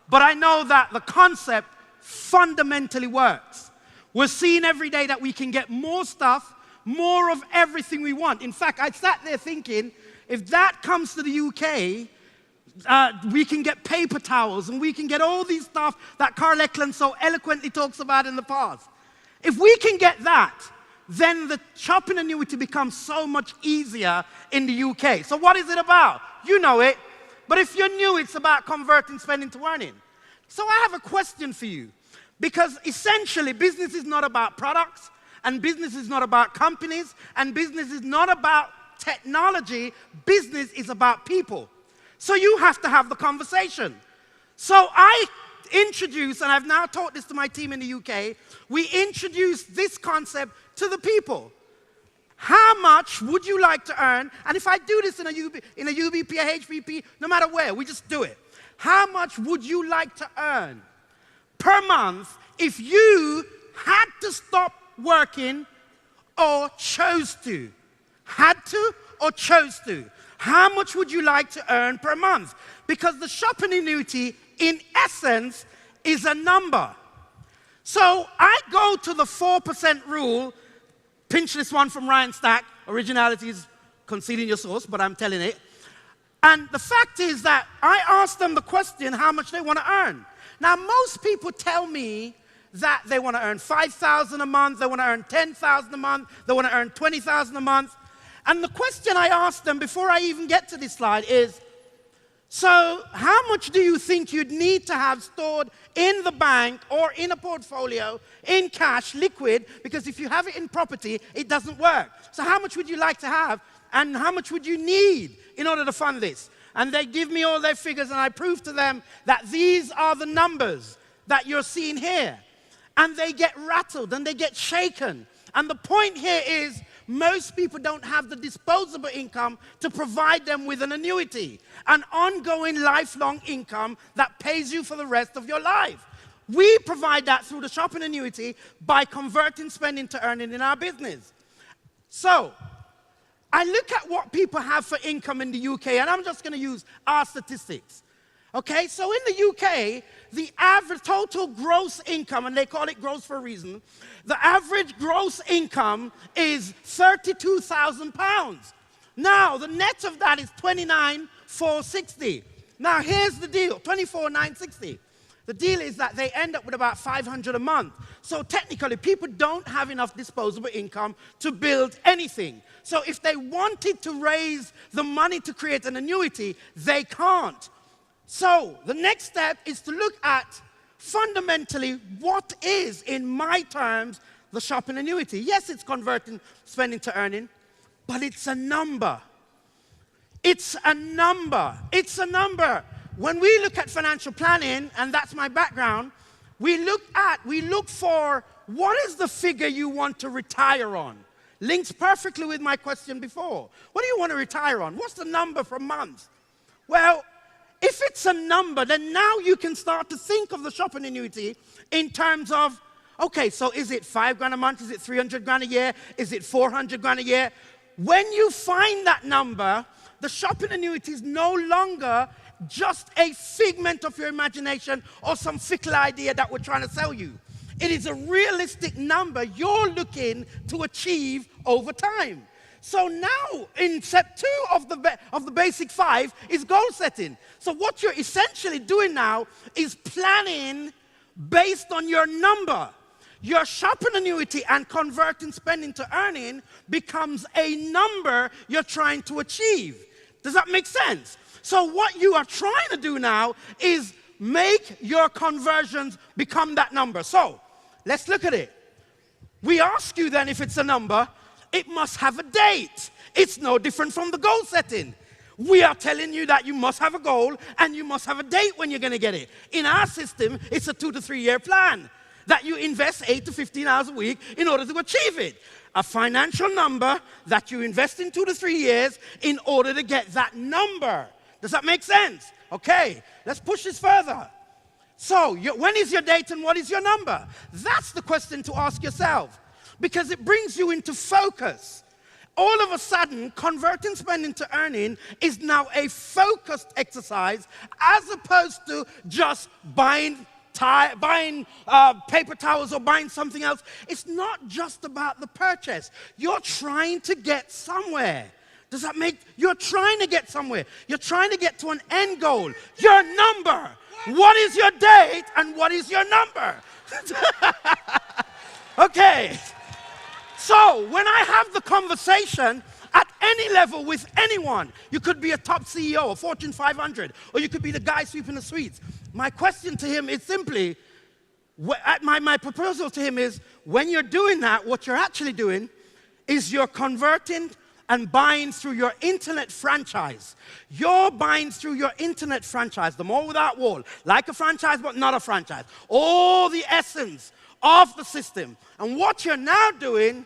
But I know that the concept fundamentally works. We're seeing every day that we can get more stuff, more of everything we want. In fact, I sat there thinking, if that comes to the UK, we can get paper towels and we can get all these stuff that Carl Eklund so eloquently talks about in the past. If we can get that, then the shopping annuity becomes so much easier in the UK. So what is it about? You know it. But if you're new, it's about converting spending to earning. So I have a question for you. Because essentially, business is not about products, and business is not about companies, and business is not about technology. Business is about people. So you have to have the conversation. So I introduce, and I've now taught this to my team in the UK, we introduce this concept to the people. How much would you like to earn? And if I do this in a UBP, a HPP, no matter where, we just do it. How much would you like to earn per month if you had to stop working or chose to? Had to or chose to? How much would you like to earn per month? Because the shopping annuity, in essence, is a number. So I go to the 4% rule. Pinch this one from Ryan Stack. Originality is conceding your source, but I'm telling it. And the fact is that I ask them the question how much they want to earn. Now, most people tell me that they want to earn $5,000 a month, they want to earn $10,000 a month, they want to earn $20,000 a month. And the question I ask them before I even get to this slide is, so how much do you think you'd need to have stored in the bank or in a portfolio, in cash, liquid? Because if you have it in property, it doesn't work. So how much would you like to have, and how much would you need in order to fund this? And they give me all their figures, and I prove to them that these are the numbers that you're seeing here. And they get rattled, and they get shaken. And the point here is, most people don't have the disposable income to provide them with an annuity, an ongoing lifelong income that pays you for the rest of your life. We provide that through the shopping annuity by converting spending to earning in our business. So I look at what people have for income in the UK, and I'm just going to use our statistics. Okay, so in the UK, the average total gross income, and they call it gross for a reason, the average gross income is £32,000. Now, the net of that is 29,460. Now, here's the deal, 24,960. The deal is that they end up with about $500 a month. So technically, people don't have enough disposable income to build anything. So if they wanted to raise the money to create an annuity, they can't. So the next step is to look at fundamentally what is, in my terms, the shopping annuity. Yes, it's converting spending to earning, but it's a number. It's a number. It's a number. When we look at financial planning, and that's my background, we look for what is the figure you want to retire on. Links perfectly with my question before. What do you want to retire on? What's the number per month? Well, if it's a number, then now you can start to think of the shopping annuity in terms of, okay, so is it $5,000 a month? Is it $300,000 a year? Is it $400,000 a year? When you find that number, the shopping annuity is no longer just a figment of your imagination or some fickle idea that we're trying to sell you. It is a realistic number you're looking to achieve over time. So now, in step 2 of the basic 5 is goal setting. So what you're essentially doing now is planning based on your number. Your shopping annuity and converting spending to earning becomes a number you're trying to achieve. Does that make sense? So what you are trying to do now is make your conversions become that number. So let's look at it. We ask you then if it's a number, it must have a date. It's no different from the goal setting. We are telling you that you must have a goal and you must have a date when you're going to get it. In our system, it's a 2 to 3 year plan that you invest 8 to 15 hours a week in order to achieve it. A financial number that you invest in 2 to 3 years in order to get that number. Does that make sense? Okay, let's push this further. So, when is your date and what is your number? That's the question to ask yourself, because it brings you into focus. All of a sudden, converting spending to earning is now a focused exercise as opposed to just buying paper towels or buying something else. It's not just about the purchase. You're trying to get somewhere. Does that make, you're trying to get somewhere. You're trying to get to an end goal. Your number. What is your date and what is your number? Okay. So when I have the conversation at any level with anyone, you could be a top CEO, a Fortune 500, or you could be the guy sweeping the streets. My question to him is simply, my proposal to him is, when you're doing that, what you're actually doing is you're converting and buying through your internet franchise. You're buying through your internet franchise, the mall without wall, like a franchise but not a franchise. All the essence of the system. And what you're now doing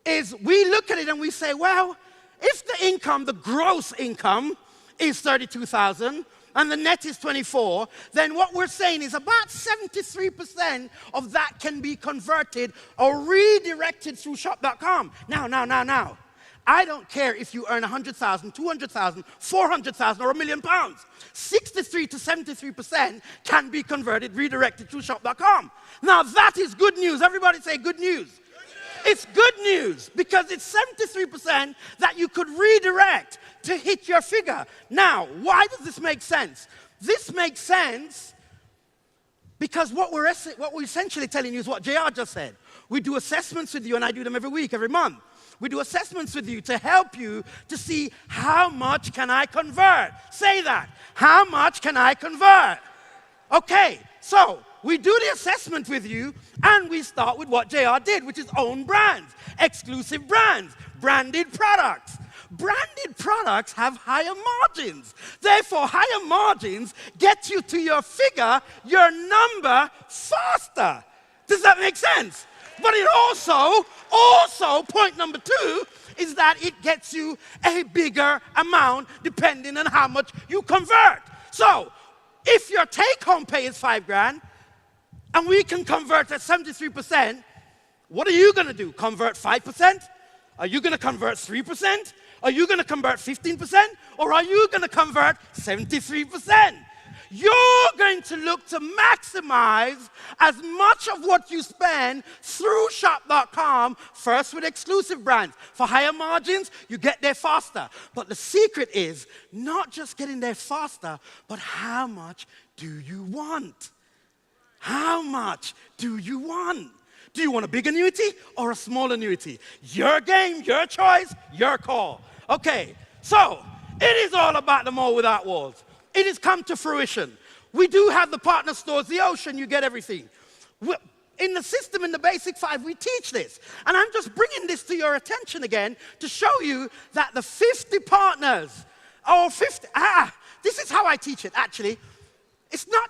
is we look at it and we say, well, if the income, the gross income, is $32,000 and the net is 24, then what we're saying is about 73% of that can be converted or redirected through shop.com. Now. I don't care if you earn 100,000, 200,000, 400,000, or £1 million. 63 to 73% can be converted, redirected through shop.com. Now that is good news. Everybody say good news. It's good news because it's 73% that you could redirect to hit your figure. Now, why does this make sense? This makes sense because what we're essentially telling you is what JR just said. We do assessments with you, and I do them every week, every month. We do assessments with you to help you to see how much can I convert. Say that. How much can I convert? Okay, so we do the assessment with you, and we start with what JR did, which is own brands, exclusive brands, branded products. Branded products have higher margins. Therefore, higher margins get you to your figure, your number, faster. Does that make sense? But it also, point number 2, is that it gets you a bigger amount depending on how much you convert. So, if your take-home pay is $5,000, and we can convert at 73%, what are you going to do? Convert 5%? Are you going to convert 3%? Are you going to convert 15%? Or are you going to convert 73%? You're going to look to maximize as much of what you spend through shop.com, first with exclusive brands. For higher margins, you get there faster. But the secret is not just getting there faster, but how much do you want? How much do you want? Do you want a big annuity or a small annuity? Your game, your choice, your call. Okay, so it is all about the mall without walls. It has come to fruition. We do have the partner stores, the ocean, you get everything. In the system, in the Basic 5, we teach this. And I'm just bringing this to your attention again to show you that the 50 partners, or 50, this is how I teach it, actually.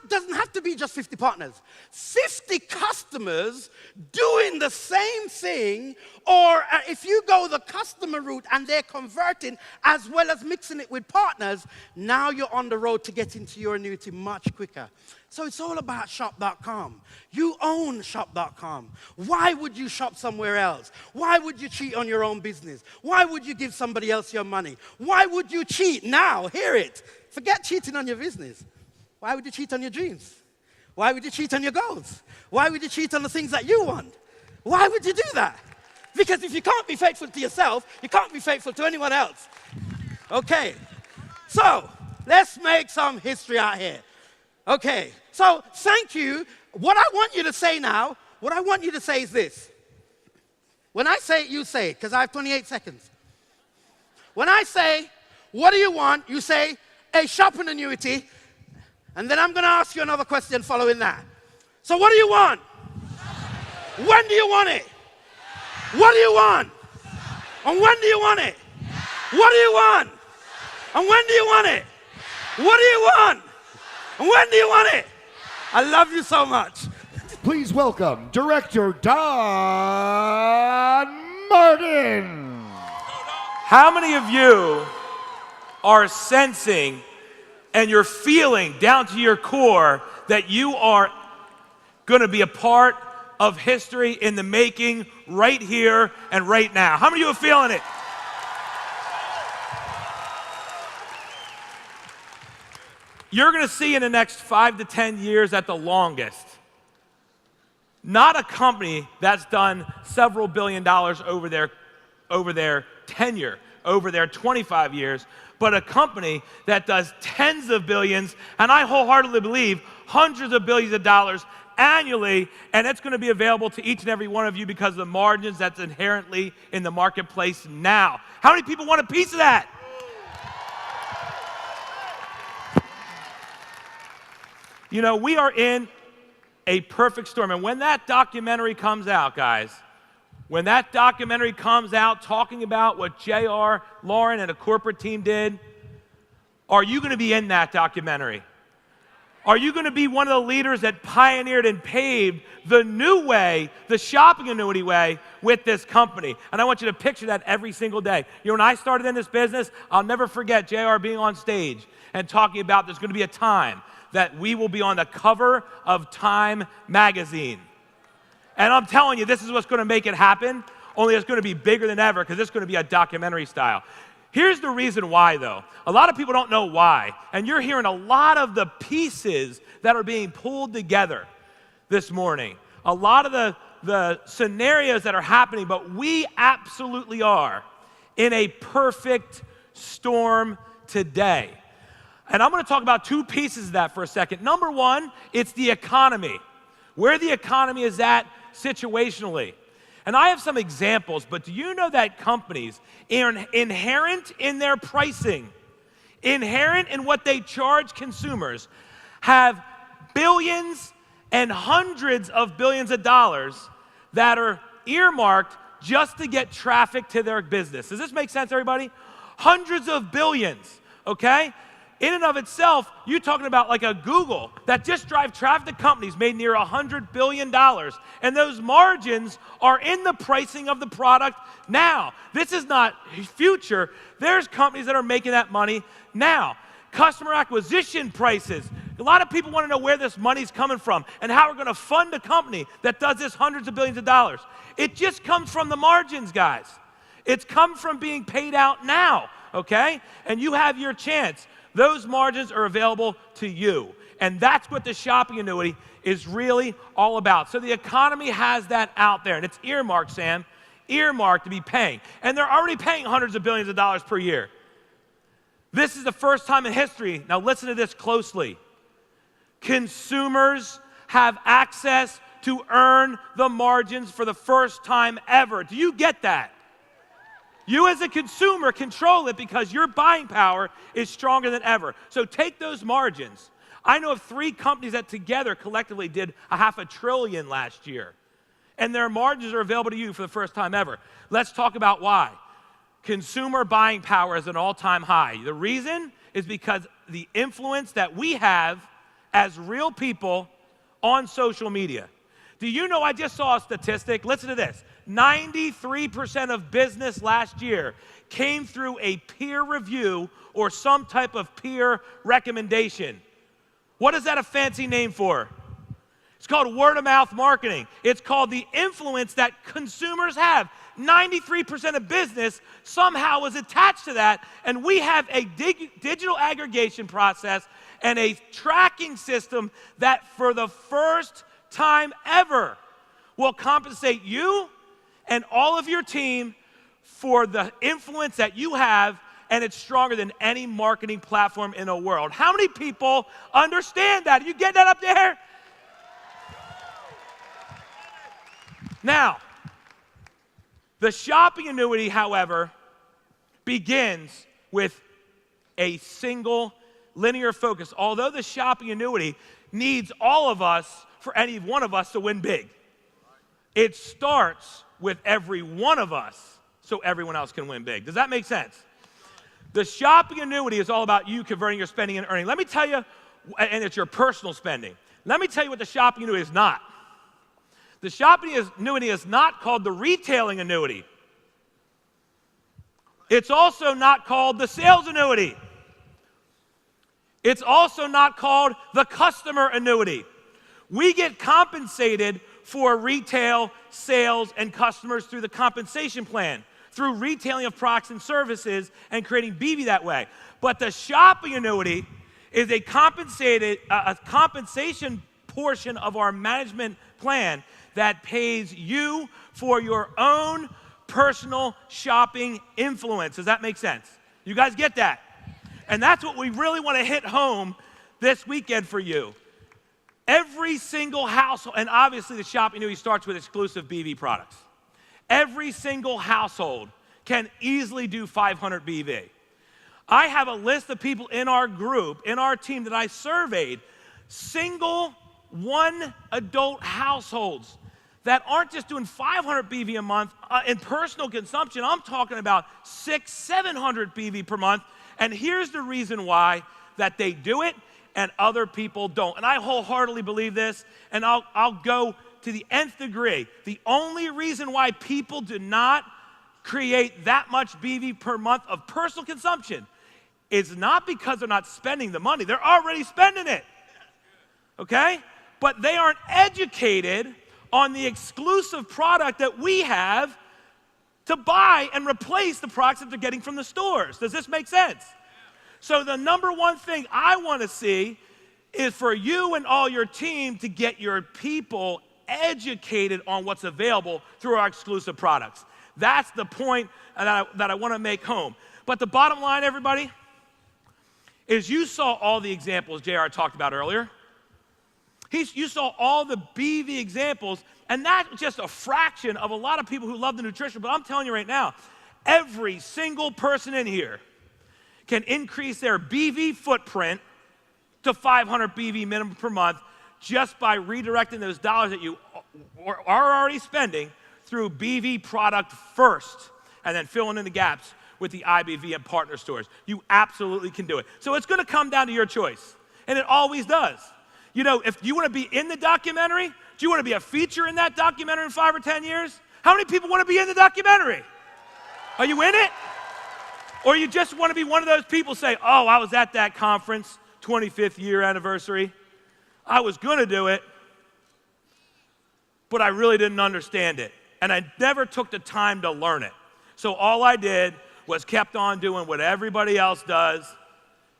Doesn't have to be just 50 partners. 50 customers doing the same thing, or if you go the customer route and they're converting as well as mixing it with partners, now you're on the road to get into your annuity much quicker. So it's all about shop.com. You own shop.com. Why would you shop somewhere else? Why would you cheat on your own business? Why would you give somebody else your money? Why would you cheat? Now, hear it. Forget cheating on your business. Why would you cheat on your dreams? Why would you cheat on your goals? Why would you cheat on the things that you want? Why would you do that? Because if you can't be faithful to yourself, you can't be faithful to anyone else. Okay, so let's make some history out here. Okay, so thank you. What I want you to say now, what I want you to say is this. When I say it, you say it, because I have 28 seconds. When I say, what do you want? You say, a shopping annuity. And then I'm going to ask you another question following that. So what do you want? When do you want it? What do you want? And when do you want it? What do you want? And when do you want it? What do you want? And when do you want it? I love you so much. Please welcome Director Don Martin. How many of you are sensing and you're feeling down to your core that you are going to be a part of history in the making right here and right now? How many of you are feeling it? You're going to see in the next 5 to 10 years at the longest, not a company that's done several $billion over their tenure, over their 25 years, but a company that does tens of billions, and I wholeheartedly believe hundreds of billions of dollars annually, and it's going to be available to each and every one of you because of the margins that's inherently in the marketplace now. How many people want a piece of that? You know, we are in a perfect storm, and when that documentary comes out, guys, when that documentary comes out talking about what J.R. Lauren and a corporate team did, are you going to be in that documentary? Are you going to be one of the leaders that pioneered and paved the new way, the shopping annuity way, with this company? And I want you to picture that every single day. You know, when I started in this business, I'll never forget J.R. being on stage and talking about there's going to be a time that we will be on the cover of Time magazine. And I'm telling you, this is what's going to make it happen, only it's going to be bigger than ever because it's going to be a documentary style. Here's the reason why, though. A lot of people don't know why, and you're hearing a lot of the pieces that are being pulled together this morning. A lot of the scenarios that are happening, but we absolutely are in a perfect storm today. And I'm going to talk about two pieces of that for a second. Number one, it's the economy. Where the economy is at situationally. And I have some examples, but do you know that companies, inherent in their pricing, inherent in what they charge consumers, have billions and hundreds of billions of dollars that are earmarked just to get traffic to their business? Does this make sense, everybody? Hundreds of billions, okay? In and of itself, you're talking about like a Google that just drive traffic to companies made near $100 billion. And those margins are in the pricing of the product now. This is not future. There's companies that are making that money now. Customer acquisition prices. A lot of people want to know where this money's coming from and how we're going to fund a company that does this hundreds of billions of dollars. It just comes from the margins, guys. It's come from being paid out now, okay? And you have your chance. Those margins are available to you. And that's what the shopping annuity is really all about. So the economy has that out there, and it's earmarked, Sam, earmarked to be paying. And they're already paying hundreds of billions of dollars per year. This is the first time in history, now listen to this closely, consumers have access to earn the margins for the first time ever. Do you get that? You as a consumer control it because your buying power is stronger than ever. So take those margins. I know of 3 companies that together collectively did $500 billion last year. And their margins are available to you for the first time ever. Let's talk about why. Consumer buying power is an all-time high. The reason is because the influence that we have as real people on social media. Do you know, I just saw a statistic, listen to this, 93% of business last year came through a peer review or some type of peer recommendation. What is that a fancy name for? It's called word of mouth marketing. It's called the influence that consumers have. 93% of business somehow is attached to that, and we have a digital aggregation process and a tracking system that for the first time ever will compensate you and all of your team for the influence that you have, and it's stronger than any marketing platform in the world. How many people understand that? You get that up there? Now, the shopping annuity, however, begins with a single linear focus. Although the shopping annuity needs all of us for any one of us to win big, it starts with every one of us so everyone else can win big. Does that make sense? The shopping annuity is all about you converting your spending and earning. Let me tell you, and it's your personal spending. Let me tell you what the shopping annuity is not. The shopping annuity is not called the retailing annuity. It's also not called the sales annuity. It's also not called the customer annuity. We get compensated for retail, sales, and customers through the compensation plan, through retailing of products and services and creating BV that way. But the shopping annuity is a compensation portion of our management plan that pays you for your own personal shopping influence. Does that make sense? You guys get that? And that's what we really want to hit home this weekend for you. Every single household, and obviously the shopping annuity starts with exclusive BV products. Every single household can easily do 500 BV. I have a list of people in our group, in our team that I surveyed, single one adult households that aren't just doing 500 BV a month in personal consumption. I'm talking about 600, 700 BV per month. And here's the reason why that they do it and other people don't. And I wholeheartedly believe this, and I'll go to the nth degree. The only reason why people do not create that much BV per month of personal consumption is not because they're not spending the money. They're already spending it, okay? But they aren't educated on the exclusive product that we have to buy and replace the products that they're getting from the stores. Does this make sense? So the number one thing I want to see is for you and all your team to get your people educated on what's available through our exclusive products. That's the point that I want to make home. But the bottom line, everybody, is you saw all the examples JR talked about earlier. You saw all the BV examples, and that's just a fraction of a lot of people who love the nutrition. But I'm telling you right now, every single person in here can increase their BV footprint to 500 BV minimum per month just by redirecting those dollars that you are already spending through BV product first, and then filling in the gaps with the IBV and partner stores. You absolutely can do it. So it's gonna come down to your choice, and it always does. You know, if you wanna be in the documentary, do you wanna be a feature in that documentary in 5 or 10 years? How many people wanna be in the documentary? Are you in it? Or you just wanna be one of those people say, oh, I was at that conference, 25th year anniversary. I was gonna do it, but I really didn't understand it. And I never took the time to learn it. So all I did was kept on doing what everybody else does,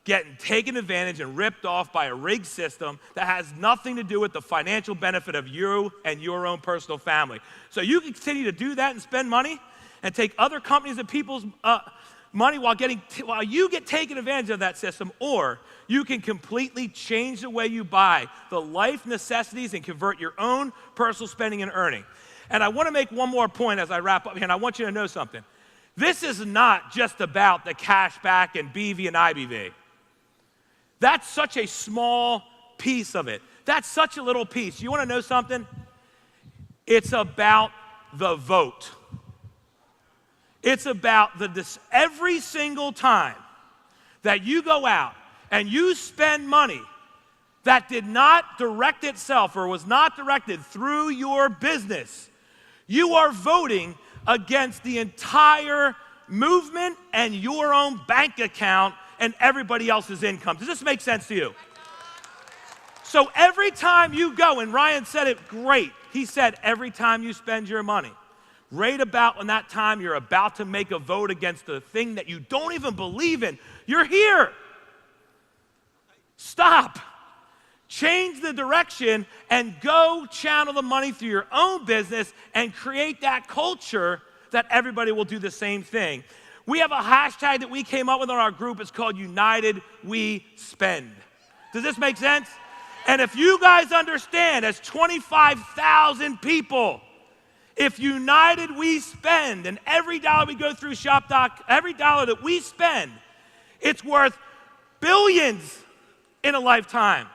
getting taken advantage and ripped off by a rigged system that has nothing to do with the financial benefit of you and your own personal family. So you can continue to do that and spend money and take other companies and people's money while you get taken advantage of that system, or you can completely change the way you buy the life necessities and convert your own personal spending and earning. And I want to make one more point as I wrap up here, and I want you to know something. This is not just about the cash back and BV and IBV. That's such a small piece of it. That's such a little piece. You want to know something? It's about the vote. It's about every single time that you go out and you spend money that did not direct itself or was not directed through your business, you are voting against the entire movement and your own bank account and everybody else's income. Does this make sense to you? So every time you go, and Ryan said it great, he said every time you spend your money, right about when that time you're about to make a vote against the thing that you don't even believe in, you're here. Stop. Change the direction and go channel the money through your own business and create that culture that everybody will do the same thing. We have a hashtag that we came up with on our group. It's called United We Spend. Does this make sense? And if you guys understand, as 25,000 people, if United We Spend, and every dollar we go through every dollar that we spend, it's worth billions in a lifetime.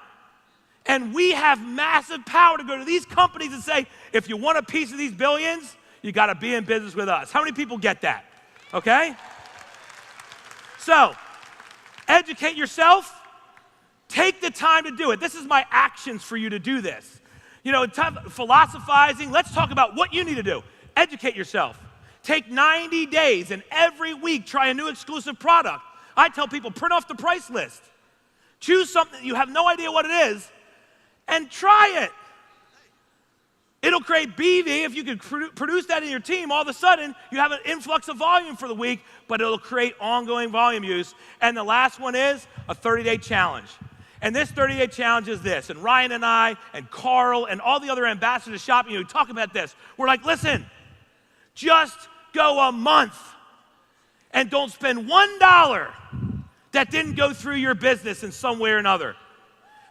And we have massive power to go to these companies and say, if you want a piece of these billions, you got to be in business with us. How many people get that? Okay? So, educate yourself. Take the time to do it. This is my actions for you to do this. You know, philosophizing, let's talk about what you need to do. Educate yourself. Take 90 days and every week try a new exclusive product. I tell people, print off the price list. Choose something that you have no idea what it is and try it. It'll create BV. If you can produce that in your team, all of a sudden you have an influx of volume for the week, but it'll create ongoing volume use. And the last one is a 30-day challenge. And this 30-day challenge is this. And Ryan and I and Carl and all the other ambassadors of Shopping Annuity talk about this. We're like, listen, just go a month and don't spend $1 that didn't go through your business in some way or another.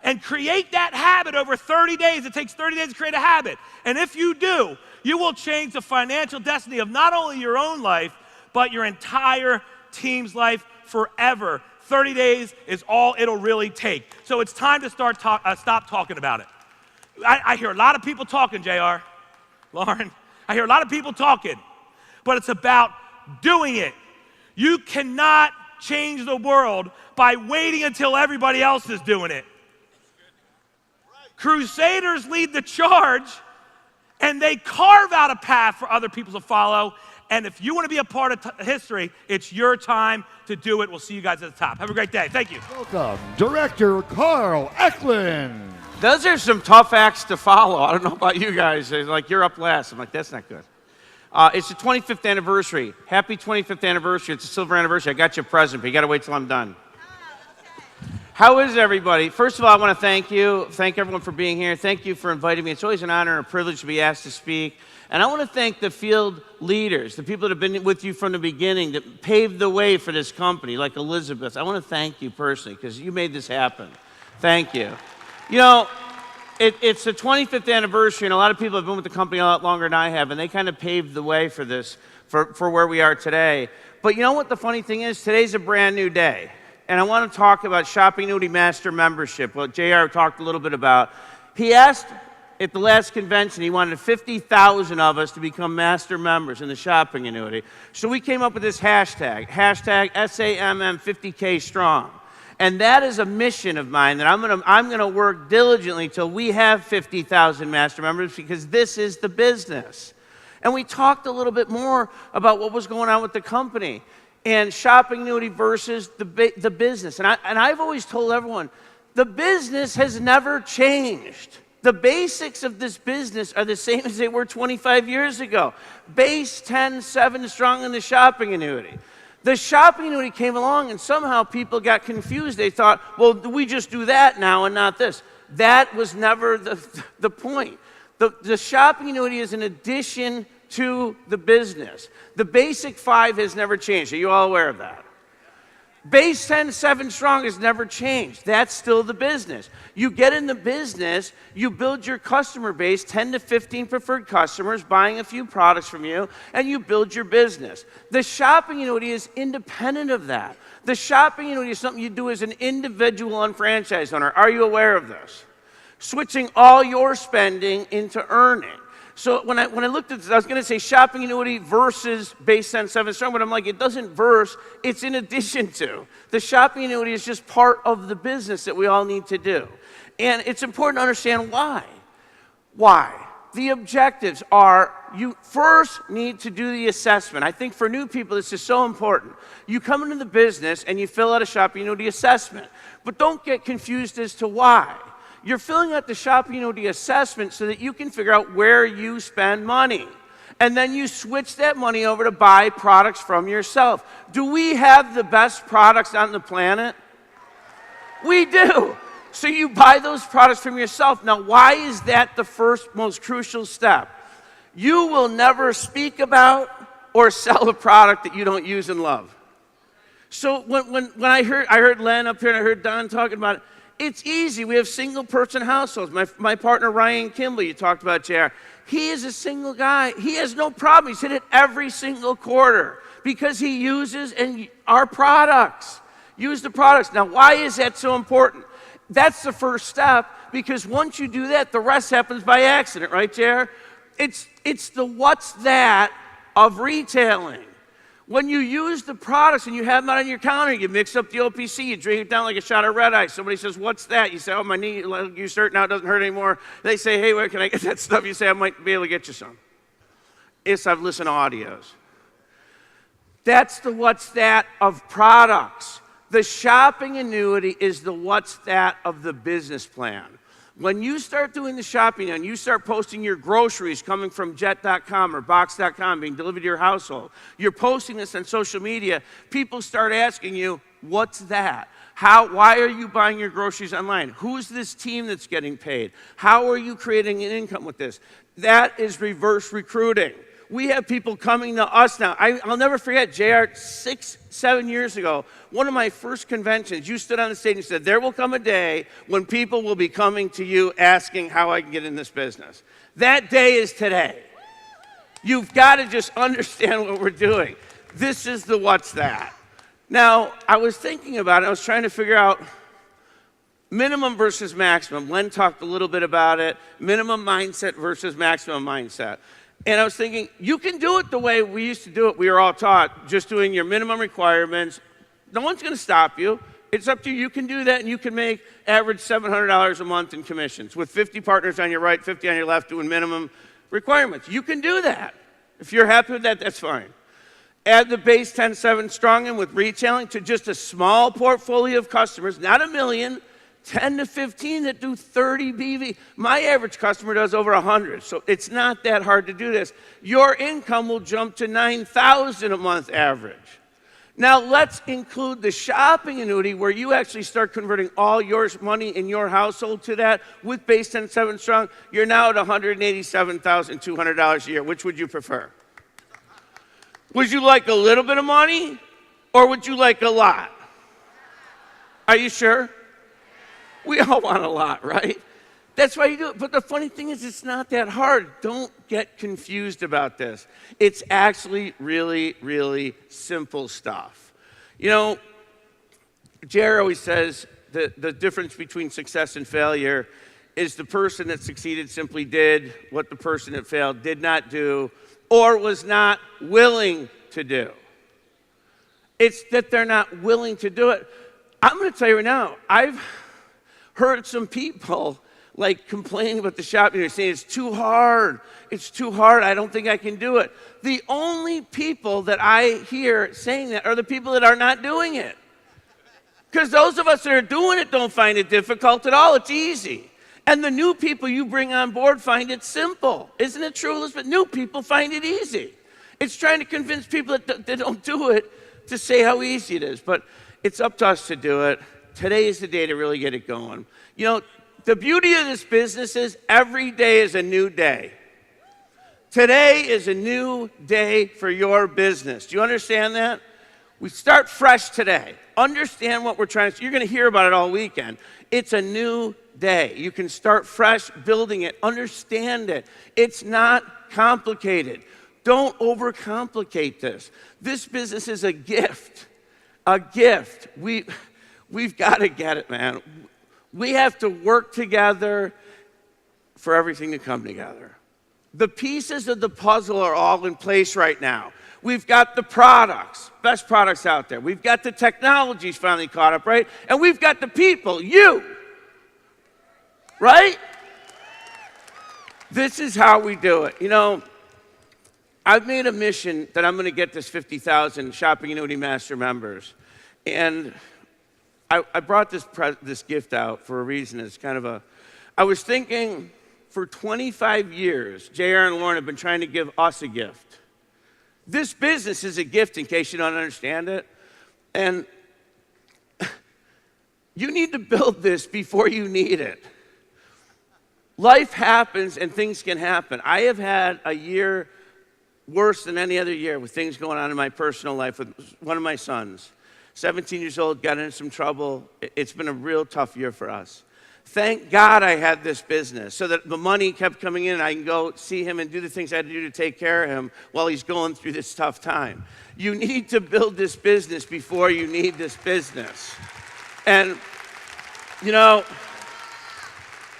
And create that habit over 30 days. It takes 30 days to create a habit. And if you do, you will change the financial destiny of not only your own life, but your entire team's life forever. 30 days is all it'll really take. So it's time to stop talking about it. I hear a lot of people talking, JR, Lauren. I hear a lot of people talking, but it's about doing it. You cannot change the world by waiting until everybody else is doing it. Crusaders lead the charge, and they carve out a path for other people to follow. And if you want to be a part of history, it's your time to do it. We'll see you guys at the top. Have a great day. Thank you. Welcome, Director Carl Eklund. Those are some tough acts to follow. I don't know about you guys. They're like, you're up last. I'm like, that's not good. It's the 25th anniversary. Happy 25th anniversary. It's a silver anniversary. I got you a present, but you got to wait till I'm done. How is everybody? First of all, I want to thank you. Thank everyone for being here. Thank you for inviting me. It's always an honor and a privilege to be asked to speak. And I want to thank the field leaders, the people that have been with you from the beginning, that paved the way for this company, like Elizabeth. I want to thank you personally, because you made this happen. Thank you. You know, it's the 25th anniversary, and a lot of people have been with the company a lot longer than I have, and they kind of paved the way for this, for where we are today. But you know what the funny thing is? Today's a brand new day. And I want to talk about Shopping Annuity Master Membership, what JR talked a little bit about. He asked at the last convention, he wanted 50,000 of us to become master members in the Shopping Annuity. So we came up with this hashtag SAMM50K Strong. And that is a mission of mine, that I'm gonna work diligently till we have 50,000 master members, because this is the business. And we talked a little bit more about what was going on with the company and shopping annuity versus the business. And I've always told everyone, the business has never changed. The basics of this business are the same as they were 25 years ago. Base 10, 7 strong in the shopping annuity. The shopping annuity came along and somehow people got confused. They thought, well, we just do that now and not this. That was never the point. The shopping annuity is an addition to the business. The basic 5 has never changed. Are you all aware of that? Base 10, 7 strong has never changed. That's still the business. You get in the business, you build your customer base, 10 to 15 preferred customers buying a few products from you, and you build your business. The shopping annuity is independent of that. The shopping annuity is something you do as an individual unfranchised owner. Are you aware of this? Switching all your spending into earning. So when I looked at this, I was going to say shopping annuity versus base 10, 7 strong, but I'm like, it doesn't verse, it's in addition to. The shopping annuity is just part of the business that we all need to do. And it's important to understand why. Why? The objectives are, you first need to do the assessment. I think for new people, this is so important. You come into the business and you fill out a shopping annuity assessment, but don't get confused as to why. You're filling out the shopping annuity assessment so that you can figure out where you spend money. And then you switch that money over to buy products from yourself. Do we have the best products on the planet? We do. So you buy those products from yourself. Now, why is that the first most crucial step? You will never speak about or sell a product that you don't use and love. So when I heard Len up here and I heard Don talking about it, it's easy. We have single-person households. My partner, Ryan Kimball, you talked about, JR. He is a single guy. He has no problem. He's hit it every single quarter because he uses our products. Use the products. Now, why is that so important? That's the first step because once you do that, the rest happens by accident, right, JR? It's the what's that of retailing. When you use the products and you have them out on your counter, you mix up the OPC, you drink it down like a shot of red ice. Somebody says, what's that? You say, oh, my knee, you hurt now, it doesn't hurt anymore. They say, hey, where can I get that stuff? You say, I might be able to get you some. I've listened to audios. That's the what's that of products. The shopping annuity is the what's that of the business plan. When you start doing the shopping and you start posting your groceries coming from jet.com or box.com being delivered to your household, you're posting this on social media, people start asking you, what's that? Why are you buying your groceries online? Who's this team that's getting paid? How are you creating an income with this? That is reverse recruiting. We have people coming to us now. I'll never forget, JR, 6-7 years ago, one of my first conventions, you stood on the stage and said, there will come a day when people will be coming to you asking how I can get in this business. That day is today. You've got to just understand what we're doing. This is the what's that. Now, I was thinking about it. I was trying to figure out minimum versus maximum. Len talked a little bit about it. Minimum mindset versus maximum mindset. And I was thinking, you can do it the way we used to do it. We were all taught just doing your minimum requirements. No one's going to stop you. It's up to you. You can do that, and you can make average $700 a month in commissions with 50 partners on your right, 50 on your left doing minimum requirements. You can do that. If you're happy with that, that's fine. Add the base 10-7 strong in with retailing to just a small portfolio of customers, not a million, 10 to 15 that do 30 BV. My average customer does over 100, so it's not that hard to do this. Your income will jump to $9,000 a month average. Now let's include the shopping annuity where you actually start converting all your money in your household to that with base 10-7 strong. You're now at $187,200 a year. Which would you prefer? Would you like a little bit of money or would you like a lot? Are you sure? We all want a lot, right? That's why you do it. But the funny thing is, it's not that hard. Don't get confused about this. It's actually really, really simple stuff. You know, Jerry always says that the difference between success and failure is the person that succeeded simply did what the person that failed did not do or was not willing to do. It's that they're not willing to do it. I'm going to tell you right now, I've heard some people like complaining about the shopping. They're saying it's too hard. It's too hard. I don't think I can do it. The only people that I hear saying that are the people that are not doing it. Because those of us that are doing it don't find it difficult at all. It's easy. And the new people you bring on board find it simple. Isn't it true, Elizabeth? New people find it easy. It's trying to convince people that don't do it to say how easy it is. But it's up to us to do it. Today is the day to really get it going. You know, the beauty of this business is every day is a new day. Today is a new day for your business. Do you understand that? We start fresh today. Understand what we're trying to, you're going to hear about it all weekend. It's a new day. You can start fresh building it. Understand it. It's not complicated. Don't overcomplicate this. This business is a gift. A gift. We've got to get it, man. We have to work together for everything to come together. The pieces of the puzzle are all in place right now. We've got the products, best products out there. We've got the technologies finally caught up, right? And we've got the people, you, right? This is how we do it. You know, I've made a mission that I'm going to get this 50,000 Shopping Annuity Master members. And I brought this gift out for a reason. It's kind of I was thinking for 25 years, JR and Lauren have been trying to give us a gift. This business is a gift in case you don't understand it. And you need to build this before you need it. Life happens and things can happen. I have had a year worse than any other year with things going on in my personal life with one of my sons. 17 years old, got into some trouble. It's been a real tough year for us. Thank God I had this business so that the money kept coming in and I can go see him and do the things I had to do to take care of him while he's going through this tough time. You need to build this business before you need this business. And, you know,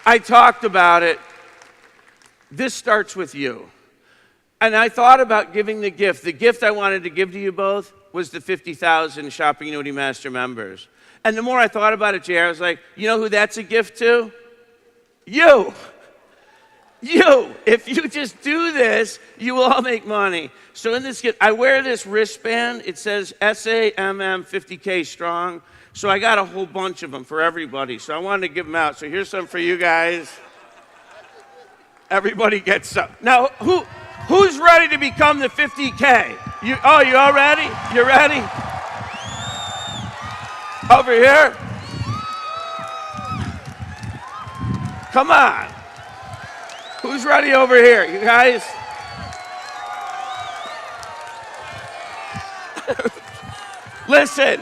I talked about it. This starts with you. And I thought about giving the gift. The gift I wanted to give to you both was the 50,000 Shopping Annuity Master members. And the more I thought about it, JR, I was like, you know who that's a gift to? You. You. If you just do this, you will all make money. So in this gift, I wear this wristband. It says SAMM 50K strong. So I got a whole bunch of them for everybody. So I wanted to give them out. So here's some for you guys. Everybody gets some. Now, who's ready to become the 50K? You all ready? You ready? Over here? Come on. Who's ready over here? You guys? Listen.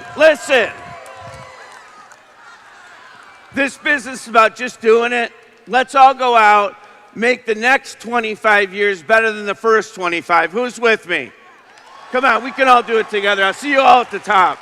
This business is about just doing it. Let's all go out, make the next 25 years better than the first 25. Who's with me? Come on, we can all do it together. I'll see you all at the top.